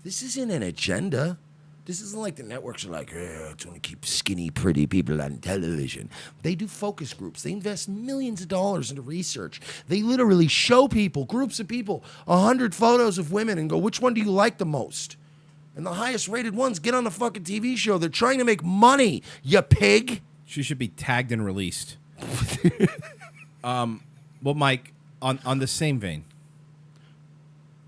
this isn't an agenda. This isn't like the networks are like, it's going to keep skinny, pretty people on television. They do focus groups. They invest millions of dollars into research. They literally show people, groups of people, 100 photos of women and go, which one do you like the most? And the highest rated ones get on the fucking TV show. They're trying to make money, you pig. She should be tagged and released. Well, Mike, on the same vein.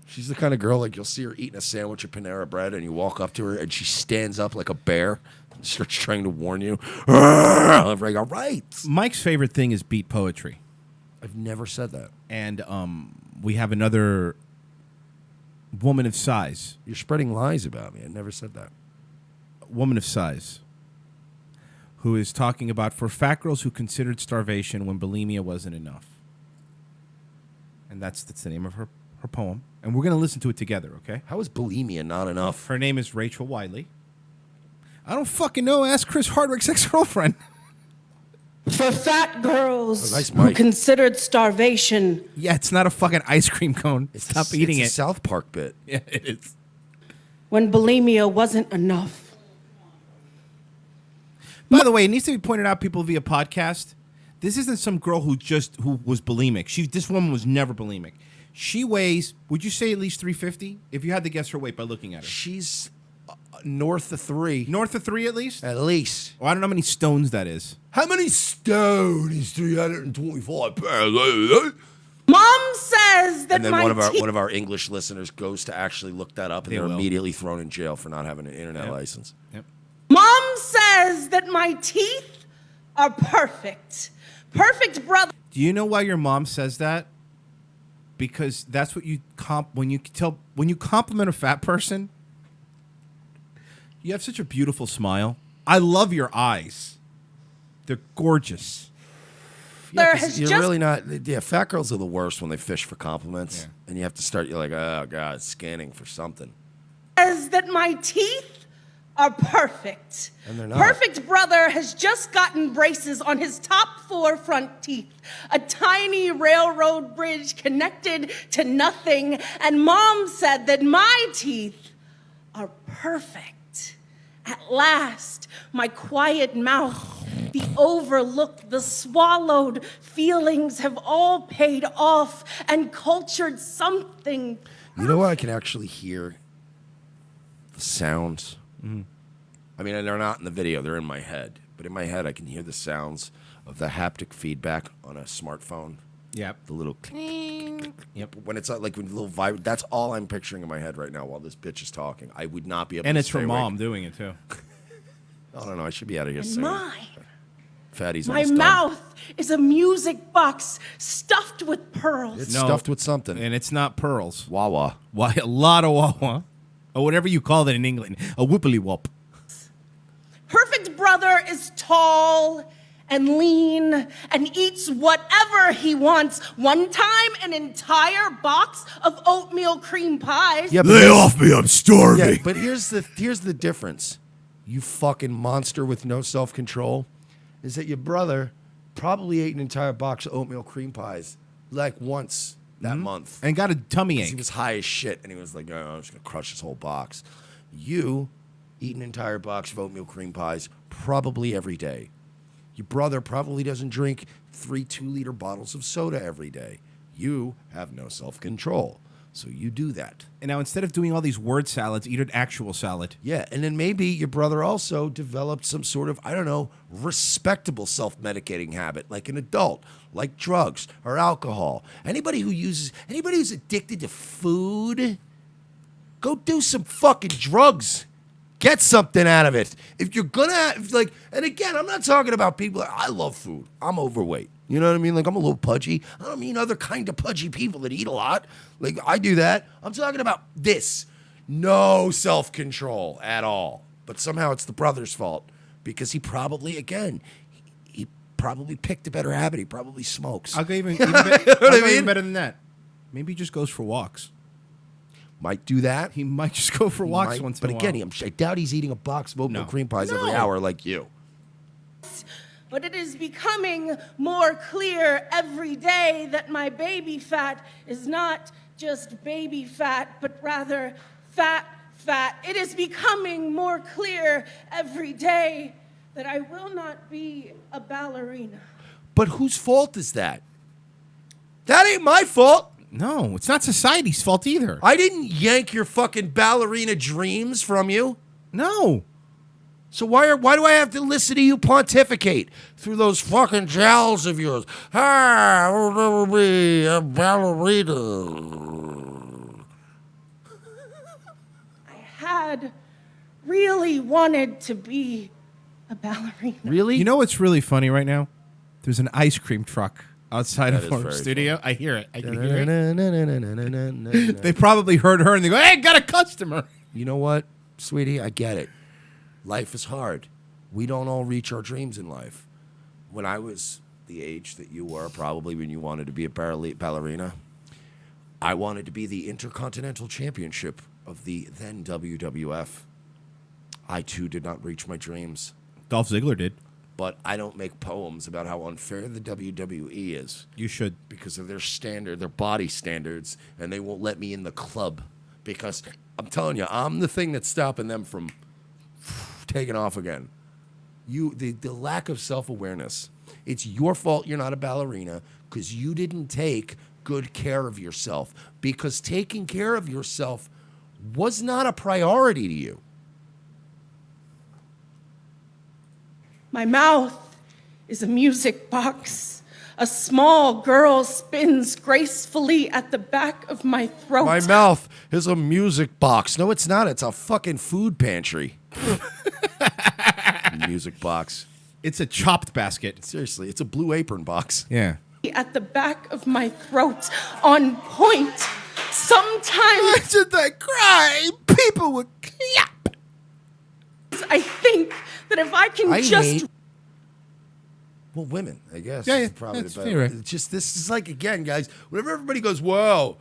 She's the kind of girl, like, you'll see her eating a sandwich of Panera Bread, and you walk up to her, and she stands up like a bear and starts trying to warn you. I'm like, all right. Mike's favorite thing is beat poetry. I've never said that. And we have another woman of size. You're spreading lies about me. I never said that. Woman of size who is talking about for fat girls who considered starvation when bulimia wasn't enough. And that's the name of her poem. And we're going to listen to it together, okay? How is bulimia not enough? Her name is Rachel Wiley. I don't fucking know. Ask Chris Hardwick's ex-girlfriend. For fat girls nice who mic. considered starvation. Yeah, it's not a fucking ice cream cone. Stop eating it's it. a South Park bit. Yeah, it is. When bulimia wasn't enough. By the way, it needs to be pointed out, people via podcast, this isn't some girl who was bulimic. This woman was never bulimic. She weighs, would you say at least 350? If you had to guess her weight by looking at her. She's north of 3. North of 3 at least? At least. Oh, I don't know how many stones that is. How many stone is 325 pounds? Mom says that And then my one of our English listeners goes to actually look that up, and They they're will. immediately thrown in jail for not having an internet license. Yep. Mom says that my teeth are perfect. Perfect, brother. Do you know why your mom says that? Because that's what you when you compliment a fat person. You have such a beautiful smile. I love your eyes. They're gorgeous. Yeah, 'cause you're really not. Yeah, fat girls are the worst when they fish for compliments, and you have to start. You're like, oh god, scanning for something. Says that my teeth are perfect. And they're not. Perfect brother has just gotten braces on his top 4 front teeth. A tiny railroad bridge connected to nothing. And Mom said that my teeth are perfect. At last, my quiet mouth, the overlooked, the swallowed feelings have all paid off and cultured something. You know what? I can actually hear the sounds. Mm-hmm. I mean, they're not in the video; they're in my head. But in my head, I can hear the sounds of the haptic feedback on a smartphone. Yep. The little cling. Yep. When it's like when little vibrate. That's all I'm picturing in my head right now while this bitch is talking. I would not be able. And to it's her stay mom awake. doing it too. I don't know. I should be out of here And soon. Fatty's my almost done. mouth is a music box stuffed with pearls. It's stuffed with something. And it's not pearls. Wawa. Why a lot of wawa. Or whatever you call it in England. A whoopily whoop. Perfect brother is tall and lean and eats whatever he wants. One time, an entire box of oatmeal cream pies. Yeah, Lay off me, I'm starving. Yeah, but here's the difference. You fucking monster with no self-control. Is that your brother probably ate an entire box of oatmeal cream pies like once that month. And got a tummy 'Cause ache. He was high as shit, and he was like, I'm just going to crush this whole box. You eat an entire box of oatmeal cream pies probably every day. Your brother probably doesn't drink 3 2-liter bottles of soda every day. You have no self-control, so you do that. And now instead of doing all these word salads, eat an actual salad. Yeah, and then maybe your brother also developed some sort of, I don't know, respectable self-medicating habit, like an adult, like drugs or alcohol. Anybody who's addicted to food, go do some fucking drugs. Get something out of it. If you're gonna, and again, I'm not talking about people. I love food. I'm overweight. You know what I mean? Like, I'm a little pudgy. I don't mean other kind of pudgy people that eat a lot. Like, I do that. I'm talking about this. No self-control at all. But somehow it's the brother's fault because he probably, again, he probably picked a better habit. He probably smokes. I'll go even, You know what I mean? even better than that. Maybe he just goes for walks. Might do that. He might just go for walks once in a while. But again, I doubt he's eating a box of oatmeal cream pies every hour like you. But it is becoming more clear every day that my baby fat is not just baby fat, but rather fat. It is becoming more clear every day that I will not be a ballerina. But whose fault is that? That ain't my fault. No, it's not society's fault either. I didn't yank your fucking ballerina dreams from you. No. So why do I have to listen to you pontificate through those fucking jowls of yours? I will never be a ballerina. Had really wanted to be a ballerina. Really? You know what's really funny right now? There's an ice cream truck outside That of is our very studio. funny. I hear it. I can hear it. They probably heard her and they go, "Hey, got a customer." You know what, sweetie? I get it. Life is hard. We don't all reach our dreams in life. When I was the age that you were, probably when you wanted to be a ballerina, I wanted to be the Intercontinental Championship of the then WWF. I too did not reach my dreams. Dolph Ziggler did. But I don't make poems about how unfair the WWE is. You should. Because of their body standards, and they won't let me in the club. Because I'm telling you, I'm the thing that's stopping them from taking off again. The lack of self-awareness. It's your fault you're not a ballerina because you didn't take good care of yourself. Because taking care of yourself was not a priority to you. My mouth is a music box. A small girl spins gracefully at the back of my throat. My mouth is a music box. No, it's not. It's a fucking food pantry. Music box. It's a chopped basket. Seriously, it's a Blue Apron box. Yeah. At the back of my throat, on point. Sometimes after the cry, people would clap. I think that if I can well, women, I guess. Yeah, is probably that's the better. fair. It's just, this is like, again, guys, whenever everybody goes, wow,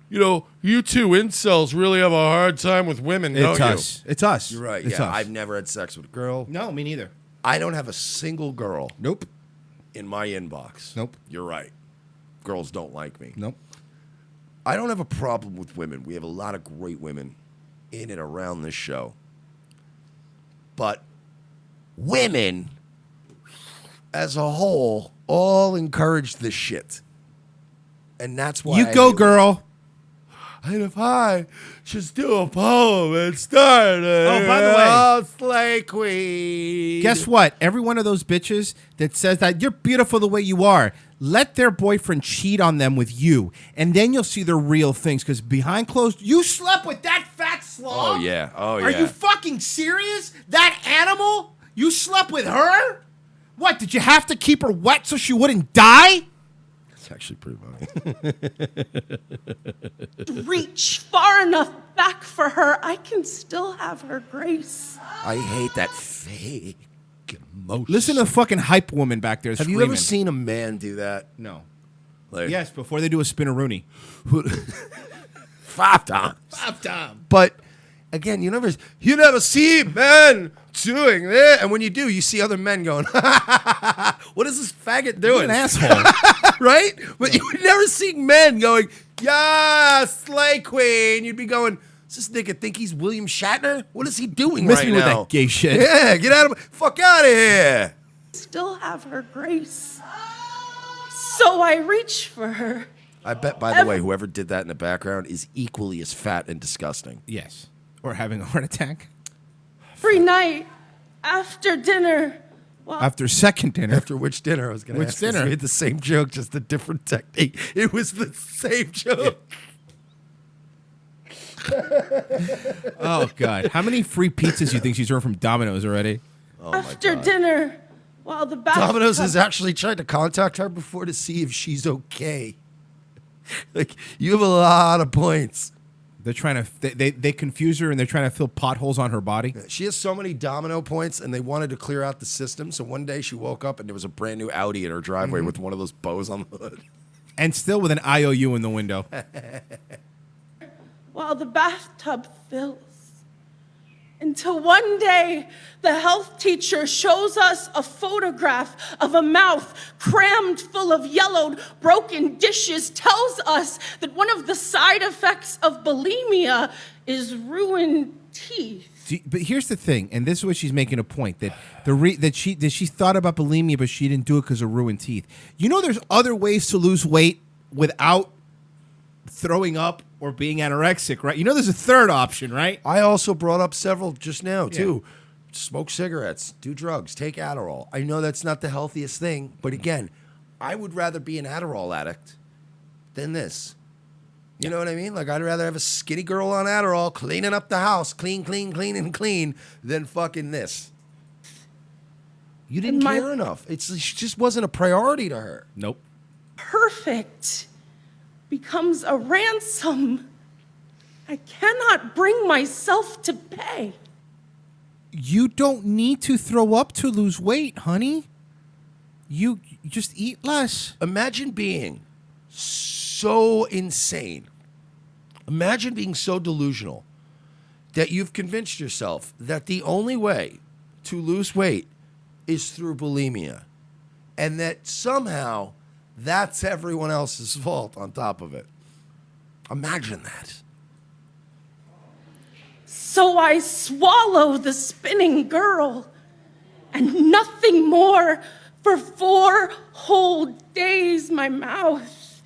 you two incels really have a hard time with women, don't you? It's us. You're right. It's Yeah, us. I've never had sex with a girl. No, me neither. I don't have a single girl. Nope. In my inbox. Nope. You're right. Girls don't like me. Nope. I don't have a problem with women. We have a lot of great women in and around this show. But women, as a whole, all encourage this shit. And that's why You go, girl. And if I just do a poem and start it. Oh, by the way. Oh, slay queen. Guess what? Every one of those bitches that says that you're beautiful the way you are, let their boyfriend cheat on them with you, and then you'll see their real things. Because behind closed, you slept with that fat slob. Oh, yeah. Oh, yeah. Are you fucking serious? That animal? You slept with her? What, did you have to keep her wet so she wouldn't die? It's actually pretty funny. reach far enough back for her, I can still have her grace. I hate that fake emotion. Listen to the fucking hype woman back there Have screaming. you ever seen a man do that? No. Like, Yes, before they do a spinneroonie. 5 times. 5 times. But again, you never see men doing that. And when you do, you see other men going, what is this faggot doing? You're an asshole. Right? But you would never see men going, yeah, slay queen. You'd be going, does this nigga think he's William Shatner? What is he doing Miss right me now? with that gay shit. Yeah, get out of fuck out of here. Still have her grace. So I reach for her. I bet, by the way, whoever did that in the background is equally as fat and disgusting. Yes. Or having a heart attack. Every night after dinner. After second dinner. After which dinner? I was going to ask. Which dinner? We had the same joke, just a different technique. It was the same joke. Oh, God. How many free pizzas do you think she's earned from Domino's already? Oh, after dinner, while the bathtub. Domino's has actually tried to contact her before to see if she's okay. Like, you have a lot of points. They're trying to they confuse her and they're trying to fill potholes on her body. She has so many domino points, and they wanted to clear out the system. So one day she woke up and there was a brand new Audi in her driveway with one of those bows on the hood. And still with an IOU in the window. While the bathtub fills. Until one day, the health teacher shows us a photograph of a mouth crammed full of yellowed, broken dishes, tells us that one of the side effects of bulimia is ruined teeth. But here's the thing, and this is what she's making a point, that that she thought about bulimia, but she didn't do it because of ruined teeth. You know there's other ways to lose weight without throwing up or being anorexic, right? You know there's a third option, right? I also brought up several just now, too. Smoke cigarettes, do drugs, take Adderall. I know that's not the healthiest thing, but again, I would rather be an Adderall addict than this. You know what I mean? Like, I'd rather have a skinny girl on Adderall cleaning up the house, clean, than fucking this. You didn't care enough. It just wasn't a priority to her. Nope. Perfect becomes a ransom I cannot bring myself to pay. You don't need to throw up to lose weight, honey. You just eat less. Imagine being so insane. Imagine being so delusional that you've convinced yourself that the only way to lose weight is through bulimia, and that somehow that's everyone else's fault on top of it. Imagine that. So I swallow the spinning girl and nothing more for 4 whole days. My mouth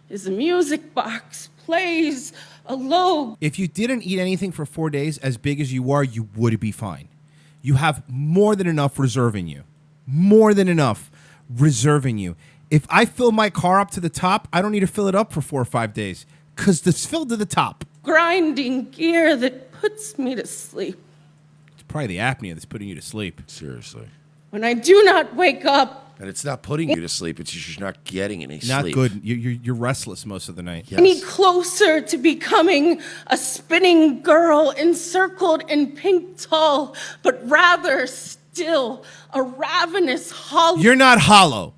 is a music box, plays a low. If you didn't eat anything for 4 days, as big as you are, you would be fine. You have more than enough reserve in you. More than enough reserve in you. If I fill my car up to the top, I don't need to fill it up for 4 or 5 days because it's filled to the top. Grinding gear that puts me to sleep. It's probably the apnea that's putting you to sleep. Seriously. When I do not wake up. And it's not putting you to sleep. It's just not getting any Not sleep. good. You're restless most of the night. Yes. Any closer to becoming a spinning girl encircled in pink tulle, but rather still a ravenous hollow. You're not hollow.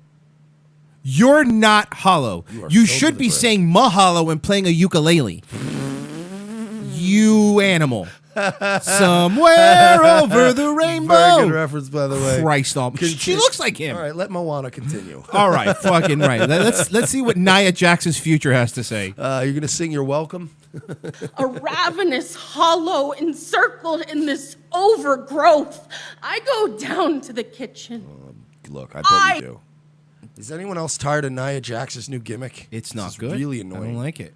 You're not hollow. You should be saying mahalo and playing a ukulele. You animal. Somewhere over the rainbow. Very good reference, by the way. Christ almighty. She looks like him. All right, let Moana continue. All right, fucking right. Let's see what Nia Jackson's future has to say. You're going to sing You're Welcome? A ravenous hollow encircled in this overgrowth. I go down to the kitchen. Look, I bet you do. Is anyone else tired of Nia Jax's new gimmick? It's not This is good. really annoying. I don't like it.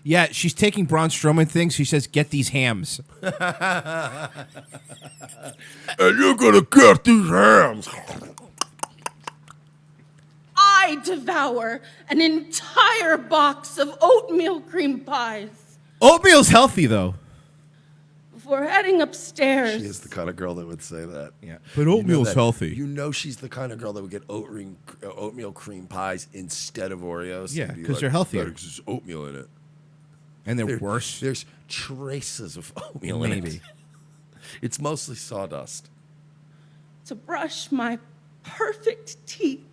Yeah, she's taking Braun Strowman things. She says, get these hams. And you're gonna get these hams. I devour an entire box of oatmeal cream pies Oatmeal's healthy, though. before heading upstairs. She is the kind of girl that would say that. Yeah. You But know oatmeal's that. healthy. You know she's the kind of girl that would get oatmeal cream pies instead of Oreos. Yeah, And be 'cause they're healthier. There's oatmeal in it. And they're worse. There's traces of oatmeal in it. Maybe. It's mostly sawdust. To brush my perfect teeth.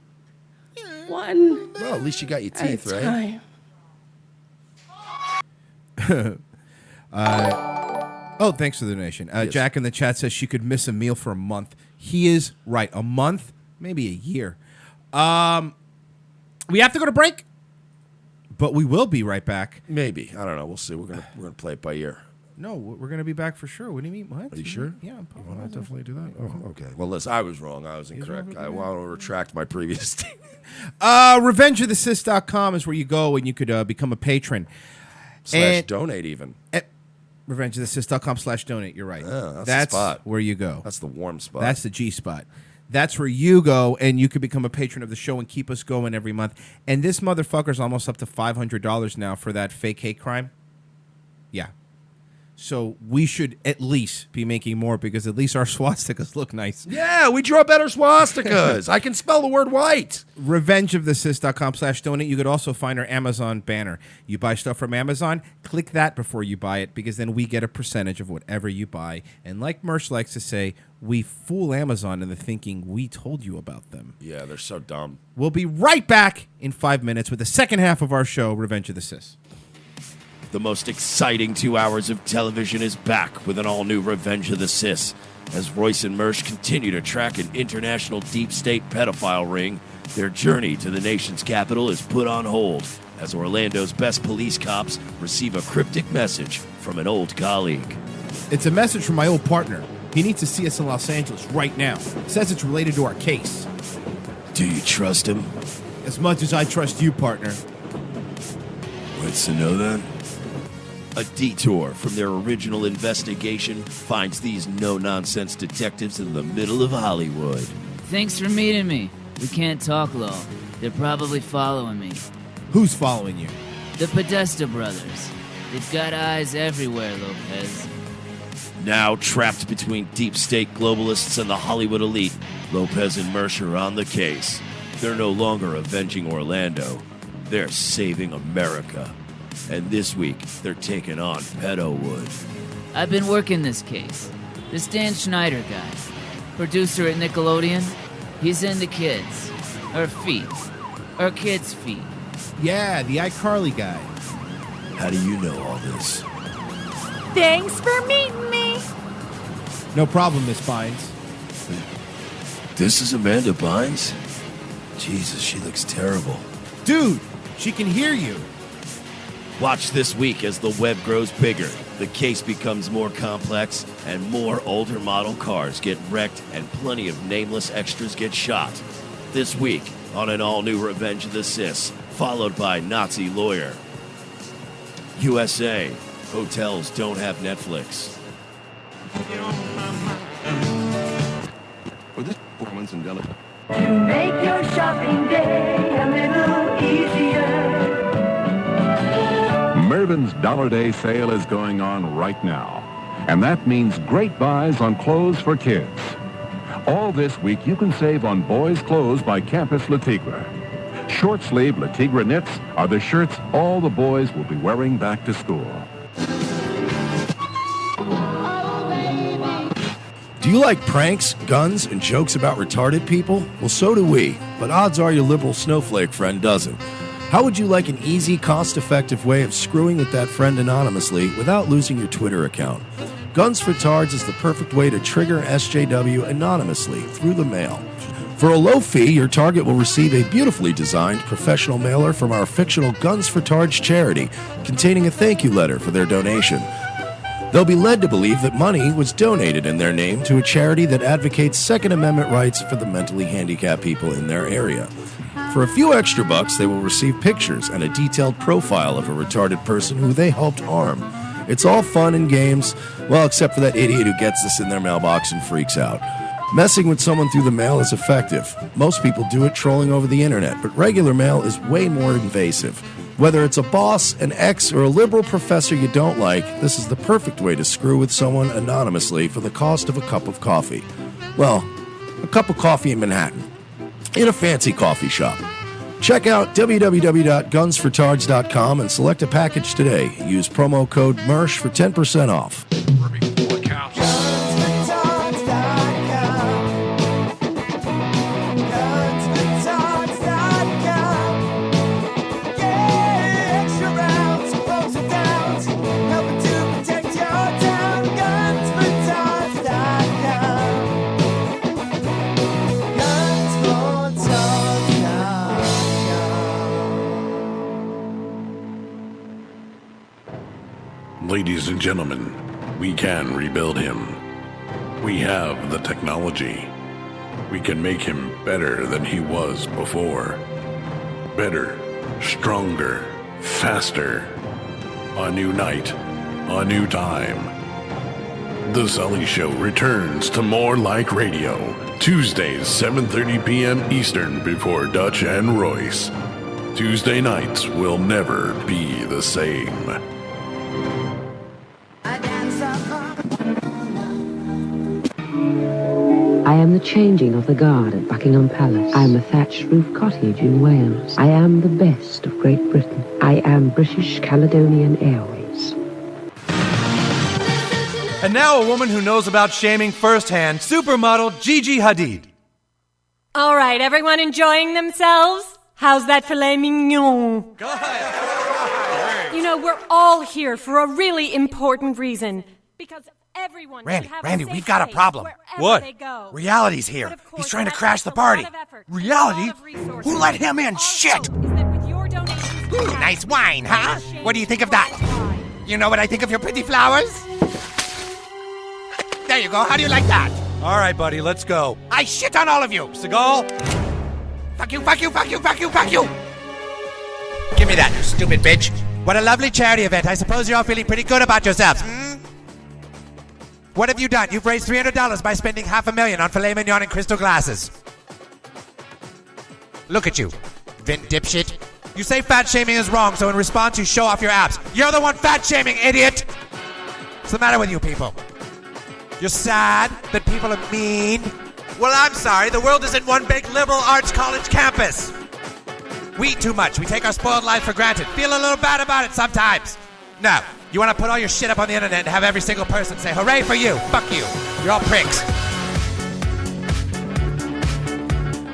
One Well, at least you got your at teeth, a right? time. Oh, thanks for the donation. Yes. Jack in the chat says she could miss a meal for a month. He is right. A month, maybe a year. We have to go to break, but we will be right back. Maybe. I don't know. We'll see. We're gonna play it by ear. No, we're going to be back for sure. What do you mean? What? Are you sure? Yeah. I'm You want to definitely do that? Oh, okay. Well, listen, I was wrong. I was incorrect. I want to retract my previous statement. RevengeOfTheSys.com is where you go and you could become a patron. / donate even. RevengeOfTheSys.com/donate. You're right. Yeah, that's that's the spot. where you go. That's the warm spot. That's the G spot. That's where you go, and you could become a patron of the show and keep us going every month. And this motherfucker's almost up to $500 now for that fake hate crime. Yeah. So we should at least be making more because at least our swastikas look nice. Yeah, we draw better swastikas. I can spell the word white. revengeofthesis.com/donate. You could also find our Amazon banner. You buy stuff from Amazon, click that before you buy it because then we get a percentage of whatever you buy. And like Mersh likes to say, we fool Amazon into thinking we told you about them. Yeah, they're so dumb. We'll be right back in 5 minutes with the second half of our show, Revenge of the Sis. The most exciting 2 hours of television is back with an all-new Revenge of the Sis. As Royce and Mersh continue to track an international deep state pedophile ring, their journey to the nation's capital is put on hold as Orlando's best police cops receive a cryptic message from an old colleague. It's a message from my old partner. He needs to see us in Los Angeles right now. Says it's related to our case. Do you trust him? As much as I trust you, partner. What's to know then? A detour from their original investigation finds these no-nonsense detectives in the middle of Hollywood. Thanks for meeting me. We can't talk low. They're probably following me. Who's following you? The Podesta brothers. They've got eyes everywhere, Lopez. Now trapped between deep state globalists and the Hollywood elite, Lopez and Mersh are on the case. They're no longer avenging Orlando. They're saving America. And this week, they're taking on Pedowood. I've been working this case. This Dan Schneider guy, producer at Nickelodeon, he's into kids. Or feet. Or kids' feet. Yeah, the iCarly guy. How do you know all this? Thanks for meeting me. No problem, Miss Bynes. This is Amanda Bynes? Jesus, she looks terrible. Dude, she can hear you. Watch this week as the web grows bigger, the case becomes more complex, and more older model cars get wrecked and plenty of nameless extras get shot. This week on an all-new Revenge of the Sis, followed by Nazi Lawyer. USA, hotels don't have Netflix. For this performance in Delaware. To make your shopping day a little easier. Mervyn's Dollar Day sale is going on right now, and that means great buys on clothes for kids. All this week, you can save on boys' clothes by Campus Le Tigre. Short-sleeve Le Tigre knits are the shirts all the boys will be wearing back to school. Do you like pranks, guns, and jokes about retarded people? Well, so do we, but odds are your liberal snowflake friend doesn't. How would you like an easy, cost-effective way of screwing with that friend anonymously without losing your Twitter account? Guns for Tards is the perfect way to trigger SJW anonymously through the mail. For a low fee, your target will receive a beautifully designed professional mailer from our fictional Guns for Tards charity containing a thank you letter for their donation. They'll be led to believe that money was donated in their name to a charity that advocates Second Amendment rights for the mentally handicapped people in their area. For a few extra bucks, they will receive pictures and a detailed profile of a retarded person who they helped harm. It's all fun and games, well, except for that idiot who gets this in their mailbox and freaks out. Messing with someone through the mail is effective. Most people do it trolling over the internet, but regular mail is way more invasive. Whether it's a boss, an ex, or a liberal professor you don't like, this is the perfect way to screw with someone anonymously for the cost of a cup of coffee. Well, a cup of coffee in Manhattan, in a fancy coffee shop. Check out www.gunsfortards.com and select a package today. Use promo code MERSH for 10% off. Ladies and gentlemen, we can rebuild him. We have the technology. We can make him better than he was before. Better, stronger, faster. A new night, a new time. The Sully Show returns to More Like Radio, Tuesdays, 7:30 p.m. Eastern before Dutch and Royce. Tuesday nights will never be the same. I dance I am the changing of the guard at Buckingham Palace. I am a thatched roof cottage in Wales. I am the best of Great Britain. I am British Caledonian Airways. And now a woman who knows about shaming firsthand, supermodel Gigi Hadid. All right, everyone enjoying themselves? How's that filet mignon? Go ahead. You know, we're all here for a really important reason. Because everyone Randy, should have Randy, a safe we've got a space problem. wherever What? they go. Reality's here. He's trying to crash the party. Reality? Who let him in? Shit! Ooh, nice wine, huh? What do you think of that? You know what I think of your pretty flowers? There you go. How do you like that? All right, buddy, let's go. I shit on all of you. Seagal? Fuck you, fuck you, fuck you, fuck you, fuck you! Give me that, you stupid bitch. What a lovely charity event. I suppose you're all feeling pretty good about yourselves, hmm? What have you done? You've raised $300 by spending $500,000 on filet mignon and crystal glasses. Look at you, Vin dipshit. You say fat shaming is wrong, so in response you show off your abs. You're the one fat shaming, idiot! What's the matter with you people? You're sad that people are mean? Well, I'm sorry. The world isn't one big liberal arts college campus. We eat too much. We take our spoiled life for granted. Feel a little bad about it sometimes. No. You want to put all your shit up on the internet and have every single person say, hooray for you. Fuck you. You're all pricks.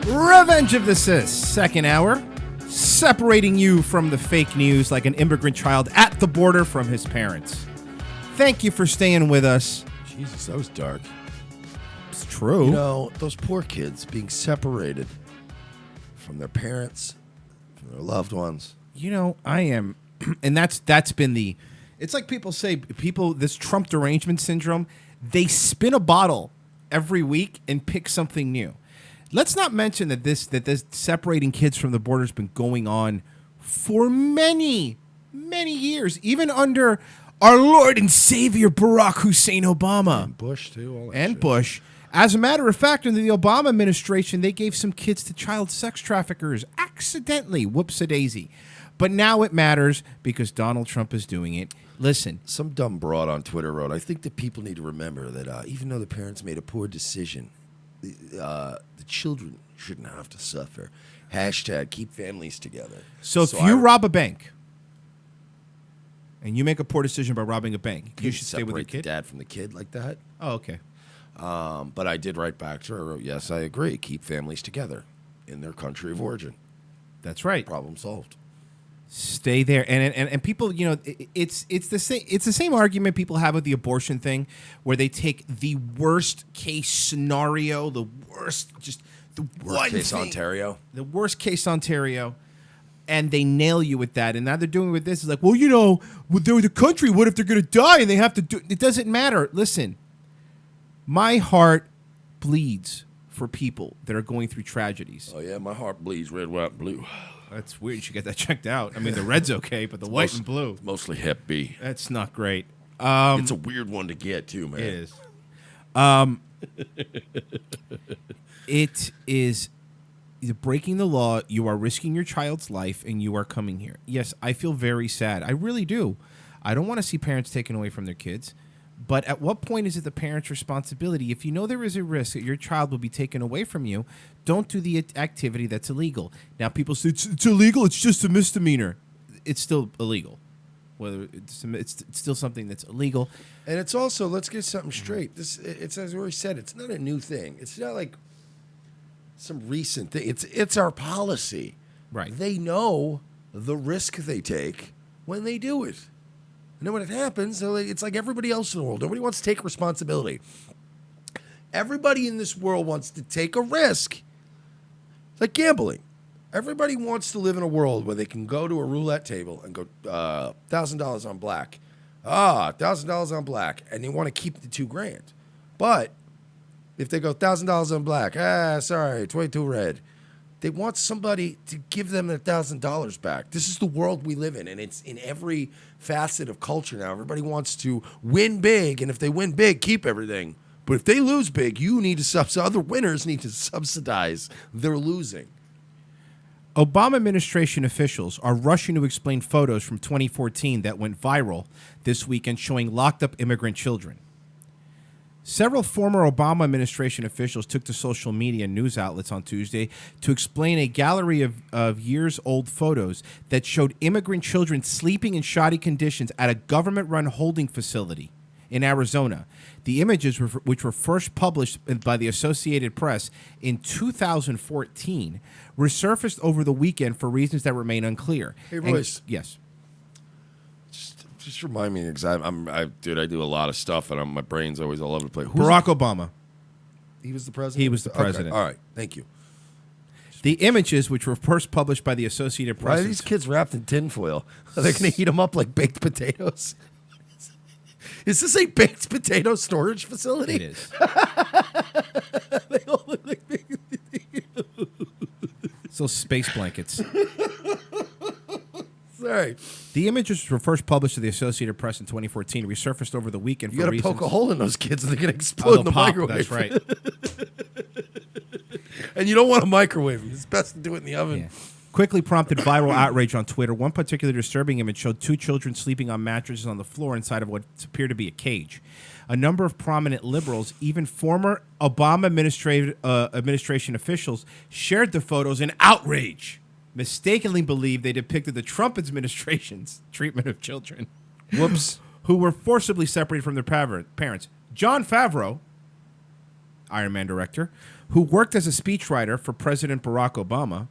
Revenge of the Cis, second hour. Separating you from the fake news like an immigrant child at the border from his parents. Thank you for staying with us. Jesus, that was dark. It's true. You know, those poor kids being separated from their parents, from their loved ones. You know, I am, and that's been the, it's like people say, this Trump derangement syndrome, they spin a bottle every week and pick something new. Let's not mention that this separating kids from the border has been going on for many, many years, even under our Lord and Savior Barack Hussein Obama. And Bush, too. All that and shit. Bush. As a matter of fact, under the Obama administration, they gave some kids to child sex traffickers accidentally. Whoops-a-daisy. But now it matters because Donald Trump is doing it. Listen. Some dumb broad on Twitter wrote, I think that people need to remember that even though the parents made a poor decision, the children shouldn't have to suffer. Hashtag keep families together. So if you rob a bank and you make a poor decision by robbing a bank, you should stay with your the kid? dad from the kid like that. Oh, okay. But I did write back to her. I wrote, yes, I agree. Keep families together in their country of origin. That's right. Problem solved. Stay there, and people, you know, it's the same argument people have with the abortion thing, where they take the worst case scenario, the worst case Ontario, the worst case Ontario, and they nail you with that. And now they're doing with this. It's like, well, you know, they're the country. What if they're going to die and they have to do? It doesn't matter. Listen, my heart bleeds for people that are going through tragedies. Oh yeah, my heart bleeds red, white, and blue. That's weird. You should get that checked out. I mean, the red's okay, but the white and blue. It's mostly Hep B. That's not great. It's a weird one to get, too, man. It is. It is breaking the law. You are risking your child's life, and you are coming here. Yes, I feel very sad. I really do. I don't want to see parents taken away from their kids. But at what point is it the parent's responsibility? If you know there is a risk that your child will be taken away from you, don't do the activity that's illegal. Now, people say it's illegal. It's just a misdemeanor. It's still illegal. Whether it's still something that's illegal. And it's also, let's get something straight. It's as we said, it's not a new thing. It's not like some recent thing. It's our policy. Right. They know the risk they take when they do it. And then when it happens, it's like everybody else in the world. Nobody wants to take responsibility. Everybody in this world wants to take a risk. It's like gambling. Everybody wants to live in a world where they can go to a roulette table and go $1,000 on black. $1,000 on black. And they want to keep the $2,000. But if they go $1,000 on black, sorry, 22 red. They want somebody to give them their $1,000 back. This is the world we live in, and it's in every facet of culture now. Everybody wants to win big, and if they win big, keep everything. But if they lose big, you need to subsidize. Other winners need to subsidize their losing. Obama administration officials are rushing to explain photos from 2014 that went viral this weekend showing locked up immigrant children. Several former Obama administration officials took to social media and news outlets on Tuesday to explain a gallery of years-old photos that showed immigrant children sleeping in shoddy conditions at a government-run holding facility in Arizona. The images, which were first published by the Associated Press in 2014, resurfaced over the weekend for reasons that remain unclear. Hey, Royce. Yes. Just remind me, because I do a lot of stuff, and my brain's always all over the place. Barack Obama. He was the president? He was the president. Okay. All right. Thank you. The images, which were first published by the Associated Press... Why are these kids wrapped in tinfoil? Are they going to heat them up like baked potatoes? Is this a baked potato storage facility? It is. They all look like baked potatoes. It's those space blankets. Sorry. The images were first published to the Associated Press in 2014, resurfaced over the weekend You for got to reasons... poke a hole in those kids and they're going to explode in the pop, microwave. That's right. And you don't want to microwave them. It's best to do it in the oven. Yeah. Quickly prompted viral outrage on Twitter. One particularly disturbing image showed two children sleeping on mattresses on the floor inside of what appeared to be a cage. A number of prominent liberals, even former Obama administration officials, shared the photos in outrage, mistakenly believed they depicted the Trump administration's treatment of children. Whoops. Who were forcibly separated from their parents. Jon Favreau, Iron Man director, who worked as a speechwriter for President Barack Obama,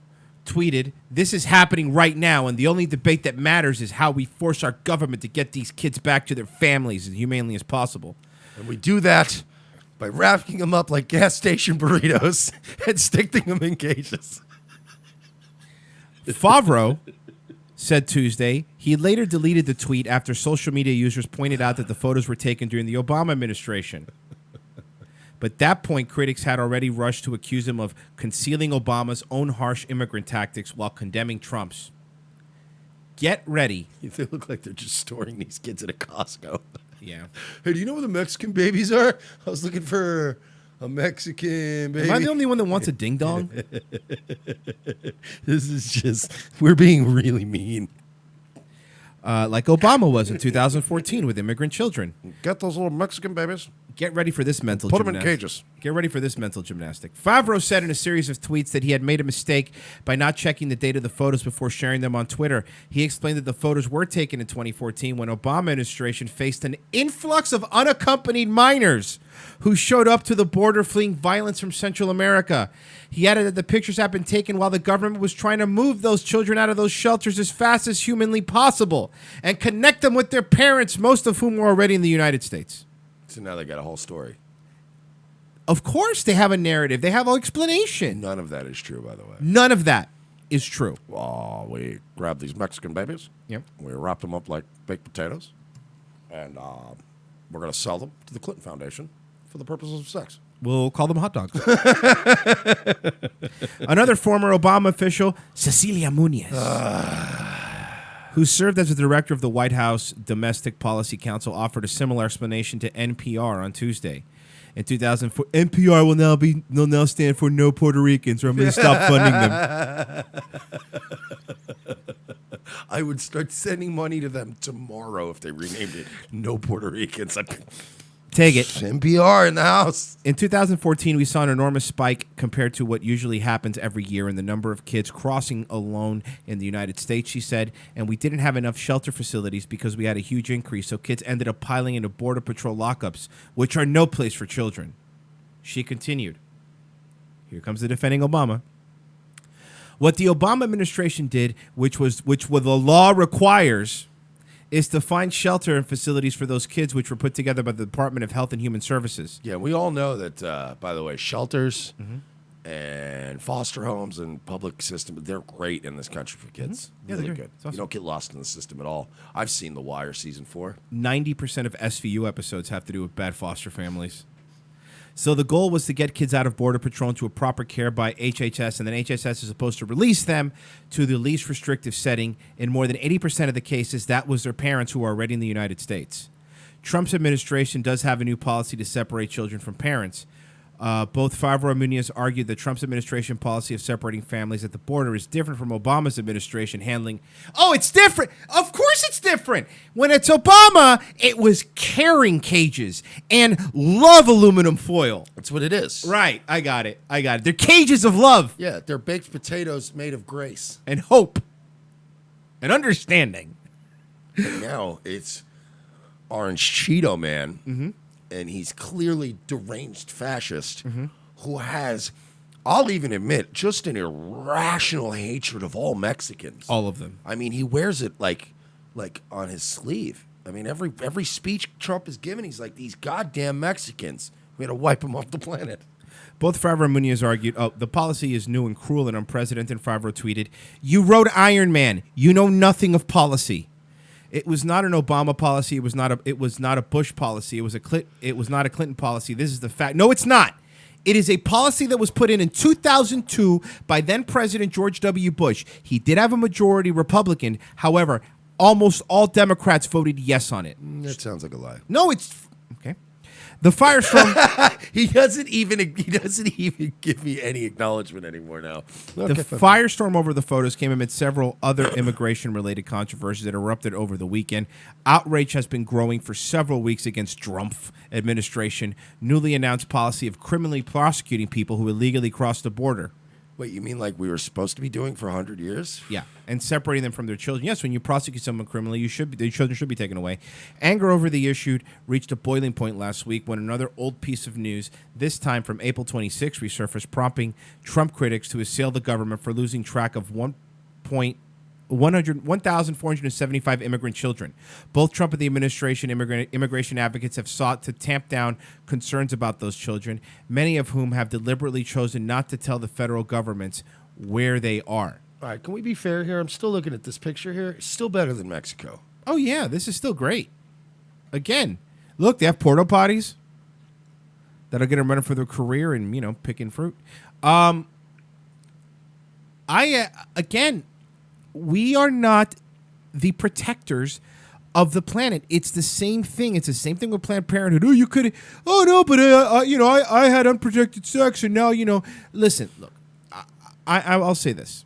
tweeted, "This is happening right now, and the only debate that matters is how we force our government to get these kids back to their families as humanely as possible." And we do that by wrapping them up like gas station burritos and sticking them in cages. Favreau said Tuesday he later deleted the tweet after social media users pointed out that the photos were taken during the Obama administration. But at that point, critics had already rushed to accuse him of concealing Obama's own harsh immigrant tactics while condemning Trump's. Get ready. They look like they're just storing these kids at a Costco. Yeah. Hey, do you know where the Mexican babies are? I was looking for a Mexican baby. Am I the only one that wants a ding dong? This is just, we're being really mean. Like Obama was in 2014 with immigrant children. Get those little Mexican babies. Get ready for this mental Put gymnastic. them in cages. Get ready for this mental gymnastic. Favreau said in a series of tweets that he had made a mistake by not checking the date of the photos before sharing them on Twitter. He explained that the photos were taken in 2014 when Obama administration faced an influx of unaccompanied minors who showed up to the border fleeing violence from Central America. He added that the pictures had been taken while the government was trying to move those children out of those shelters as fast as humanly possible and connect them with their parents, most of whom were already in the United States. So now they got a whole story. Of course they have a narrative. They have an explanation. None of that is true, by the way. None of that is true. Well, we grabbed these Mexican babies. Yep. We wrapped them up like baked potatoes. And we're going to sell them to the Clinton Foundation for the purposes of sex. We'll call them hot dogs. Another former Obama official, Cecilia Muniz, who served as the director of the White House Domestic Policy Council, offered a similar explanation to NPR on Tuesday. In 2004, NPR will now stand for No Puerto Ricans, or I'm going to stop funding them. I would start sending money to them tomorrow if they renamed it No Puerto Ricans. Take it. NPR in the house. In 2014, we saw an enormous spike compared to what usually happens every year in the number of kids crossing alone in the United States, she said, and we didn't have enough shelter facilities because we had a huge increase, so kids ended up piling into Border Patrol lockups, which are no place for children. She continued. Here comes the defending Obama. What the Obama administration did, which the law requires, is to find shelter and facilities for those kids, which were put together by the Department of Health and Human Services. Yeah, we all know that, by the way, shelters and foster homes and public system, they're great in this country for kids. Yeah, really they're good. Awesome. You don't get lost in the system at all. I've seen The Wire season 4. 90% of SVU episodes have to do with bad foster families. So the goal was to get kids out of Border Patrol into a proper care by HHS, and then HHS is supposed to release them to the least restrictive setting. In more than 80% of the cases, that was their parents who are already in the United States. Trump's administration does have a new policy to separate children from parents. Both Favreau and Muniz argued that Trump's administration policy of separating families at the border is different from Obama's administration handling... Oh, it's different! Of course it's different! different. When it's Obama, it was caring cages and love aluminum foil. That's what it is. Right. I got it. They're cages of love. Yeah, they're baked potatoes made of grace. And hope. And understanding. And now it's Orange Cheeto Man, and he's clearly deranged fascist who has, I'll even admit, just an irrational hatred of all Mexicans. All of them. I mean, he wears it like on his sleeve. I mean, every speech Trump is giving, he's like, these goddamn Mexicans. We got to wipe them off the planet. Both Favreau and Munoz argued, the policy is new and cruel and unprecedented. Favreau tweeted, "You wrote Iron Man. You know nothing of policy. It was not an Obama policy. It was not a Bush policy. It was not a Clinton policy. This is the fact. No, it's not. It is a policy that was put in 2002 by then President George W. Bush. He did have a majority Republican. However, almost all Democrats voted yes on it." That sounds like a lie. No, it's okay. The firestorm. He doesn't even give me any acknowledgement anymore now. The firestorm over the photos came amid several other immigration-related controversies that erupted over the weekend. Outrage has been growing for several weeks against Trump administration newly announced policy of criminally prosecuting people who illegally cross the border. Wait, you mean like we were supposed to be doing for 100 years? Yeah, and separating them from their children. Yes, when you prosecute someone criminally, their children should be taken away. Anger over the issue reached a boiling point last week when another old piece of news, this time from April 26, resurfaced, prompting Trump critics to assail the government for losing track of 1,475 immigrant children. Both Trump and the administration immigration advocates have sought to tamp down concerns about those children, many of whom have deliberately chosen not to tell the federal governments where they are. All right, can we be fair here? I'm still looking at this picture here. It's still better than Mexico. Oh, yeah, this is still great. Again, look, they have porta potties that are going to run for their career and, picking fruit. We are not the protectors of the planet. It's the same thing. It's the same thing with Planned Parenthood. Oh, you could. Oh no, but I had unprotected sex, and now Listen, look. I'll say this.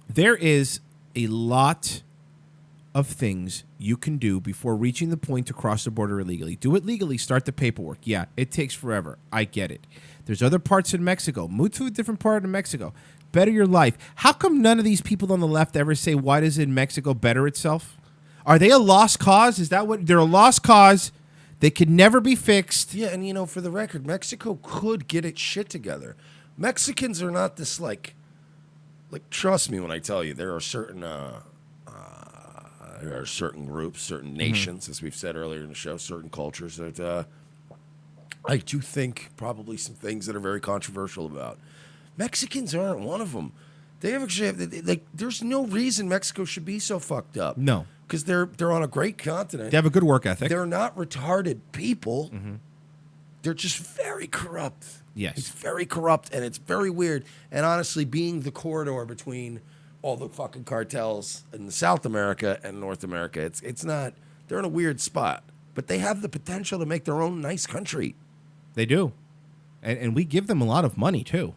There is a lot of things you can do before reaching the point to cross the border illegally. Do it legally. Start the paperwork. Yeah, it takes forever. I get it. There's other parts in Mexico. Move to a different part of Mexico. Better your life. How come none of these people on the left ever say, why does Mexico better itself? Are they a lost cause? Is that what they're a lost cause? They could never be fixed. Yeah, and for the record, Mexico could get its shit together. Mexicans are not this like trust me when I tell you there are certain groups, certain nations, as we've said earlier in the show, certain cultures that I do think probably some things that are very controversial about. Mexicans aren't one of them. They actually have there's no reason Mexico should be so fucked up. No, because they're on a great continent. They have a good work ethic. They're not retarded people. Mm-hmm. They're just very corrupt. Yes, it's very corrupt and it's very weird. And honestly, being the corridor between all the fucking cartels in South America and North America, it's not. They're in a weird spot, but they have the potential to make their own nice country. They do, and we give them a lot of money too.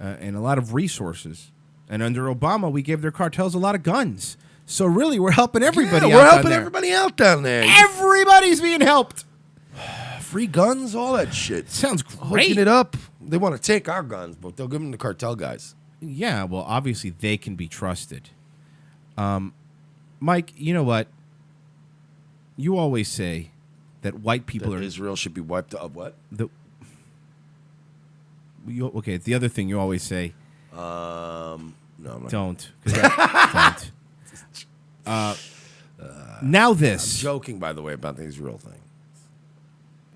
And a lot of resources. And under Obama, we gave their cartels a lot of guns. So really, we're helping everybody out we're helping down there. Everybody out down there. Everybody's being helped. Free guns, all that shit. Sounds great. Hooking it up. They want to take our guns, but they'll give them to cartel guys. Yeah, well, obviously, they can be trusted. Mike, you know what? You always say that white people are... Israel should be wiped out. What? Okay, the other thing you always say. No, I'm not. Don't. Now this. I'm joking, by the way, about the Israel thing.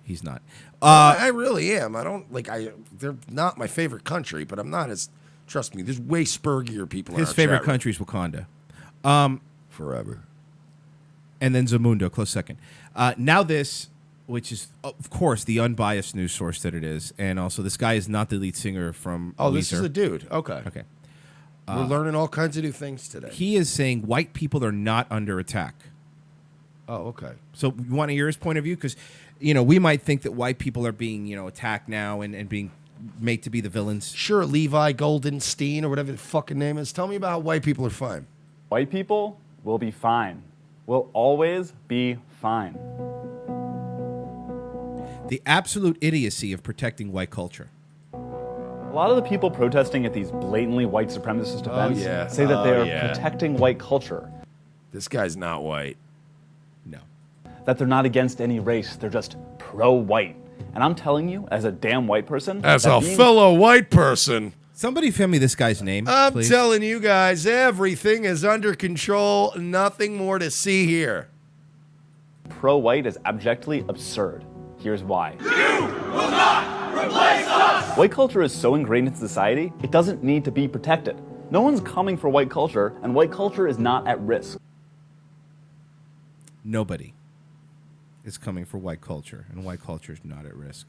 He's not. I really am. I don't they're not my favorite country, but I'm not as. Trust me, there's way spurgier people. His favorite country is Wakanda. Forever. And then Zamundo, close second. Now this. Which is, of course, the unbiased news source that it is. And also, this guy is not the lead singer from Oh, Weezer. This is a dude. Okay. We're learning all kinds of new things today. He is saying white people are not under attack. Oh, okay. So you want to hear his point of view? Because, we might think that white people are being, attacked now and being made to be the villains. Sure, Levi Goldenstein or whatever the fucking name is. Tell me about how white people are fine. White people? We'll be fine. We'll always be fine. The absolute idiocy of protecting white culture. A lot of the people protesting at these blatantly white supremacist events say that they are protecting white culture. This guy's not white. No. That they're not against any race, they're just pro-white. And I'm telling you, as a damn white person... As a fellow white person... Somebody tell me this guy's name, I'm please. telling you guys, everything is under control. Nothing more to see here. Pro-white is abjectly absurd. Here's why. You will not replace us! White culture is so ingrained in society, it doesn't need to be protected. No one's coming for white culture, and white culture is not at risk. Nobody is coming for white culture, and white culture is not at risk.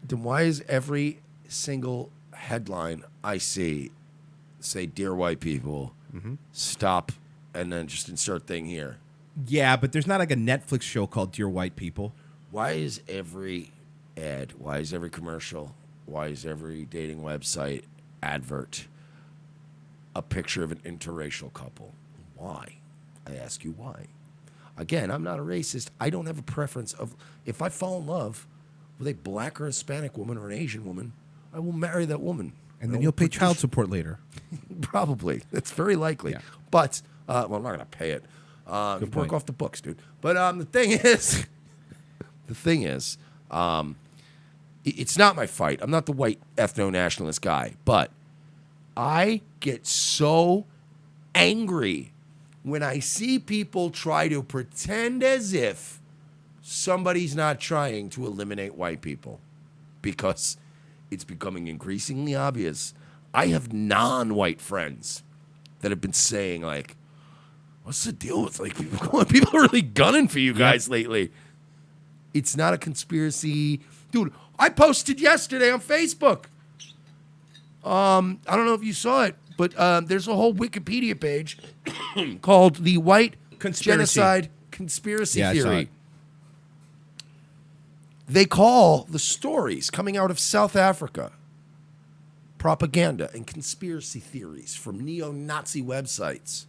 Then why is every single headline I see say, "Dear white people, stop," and then just insert thing here? Yeah, but there's not like a Netflix show called Dear White People. Why is every ad, why is every commercial, why is every dating website advert a picture of an interracial couple? Why? I ask you why. Again, I'm not a racist. I don't have a preference of, if I fall in love with a black or Hispanic woman or an Asian woman, I will marry that woman. And then you'll pay child support later. Probably. That's very likely. Yeah. But, well, I'm not going to pay it. Good work point. off the books, dude. But the thing is, it's not my fight. I'm not the white ethno-nationalist guy. But I get so angry when I see people try to pretend as if somebody's not trying to eliminate white people, because it's becoming increasingly obvious. I have non-white friends that have been saying, like, what's the deal with, like, people are really gunning for you guys lately. It's not a conspiracy. Dude, I posted yesterday on Facebook. I don't know if you saw it, but there's a whole Wikipedia page called the White Genocide Conspiracy Theory. They call the stories coming out of South Africa propaganda and conspiracy theories from neo-Nazi websites.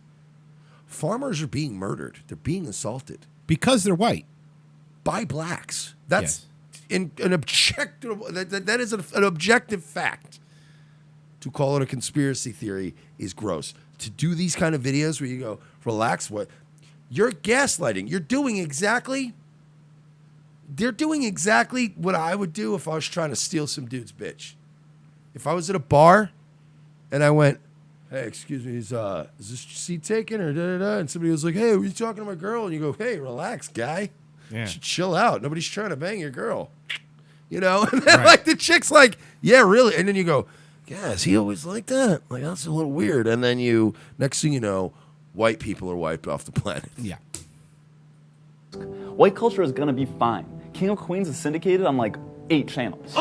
Farmers are being murdered. They're being assaulted. Because they're white. By blacks. That's an objective. That is an objective fact. To call it a conspiracy theory is gross. To do these kind of videos where you go, relax, what? You're gaslighting. They're doing exactly what I would do if I was trying to steal some dude's bitch. If I was at a bar and I went, hey, excuse me, is this seat taken or da-da-da? And somebody was like, hey, were you talking to my girl? And you go, hey, relax, guy. Yeah. You should chill out. Nobody's trying to bang your girl. You know? And then, like, the chick's like, yeah, really? And then you go, yeah, is he always like that? Like, that's a little weird. And then next thing you know, white people are wiped off the planet. Yeah. White culture is gonna be fine. King of Queens is syndicated on like 8 channels.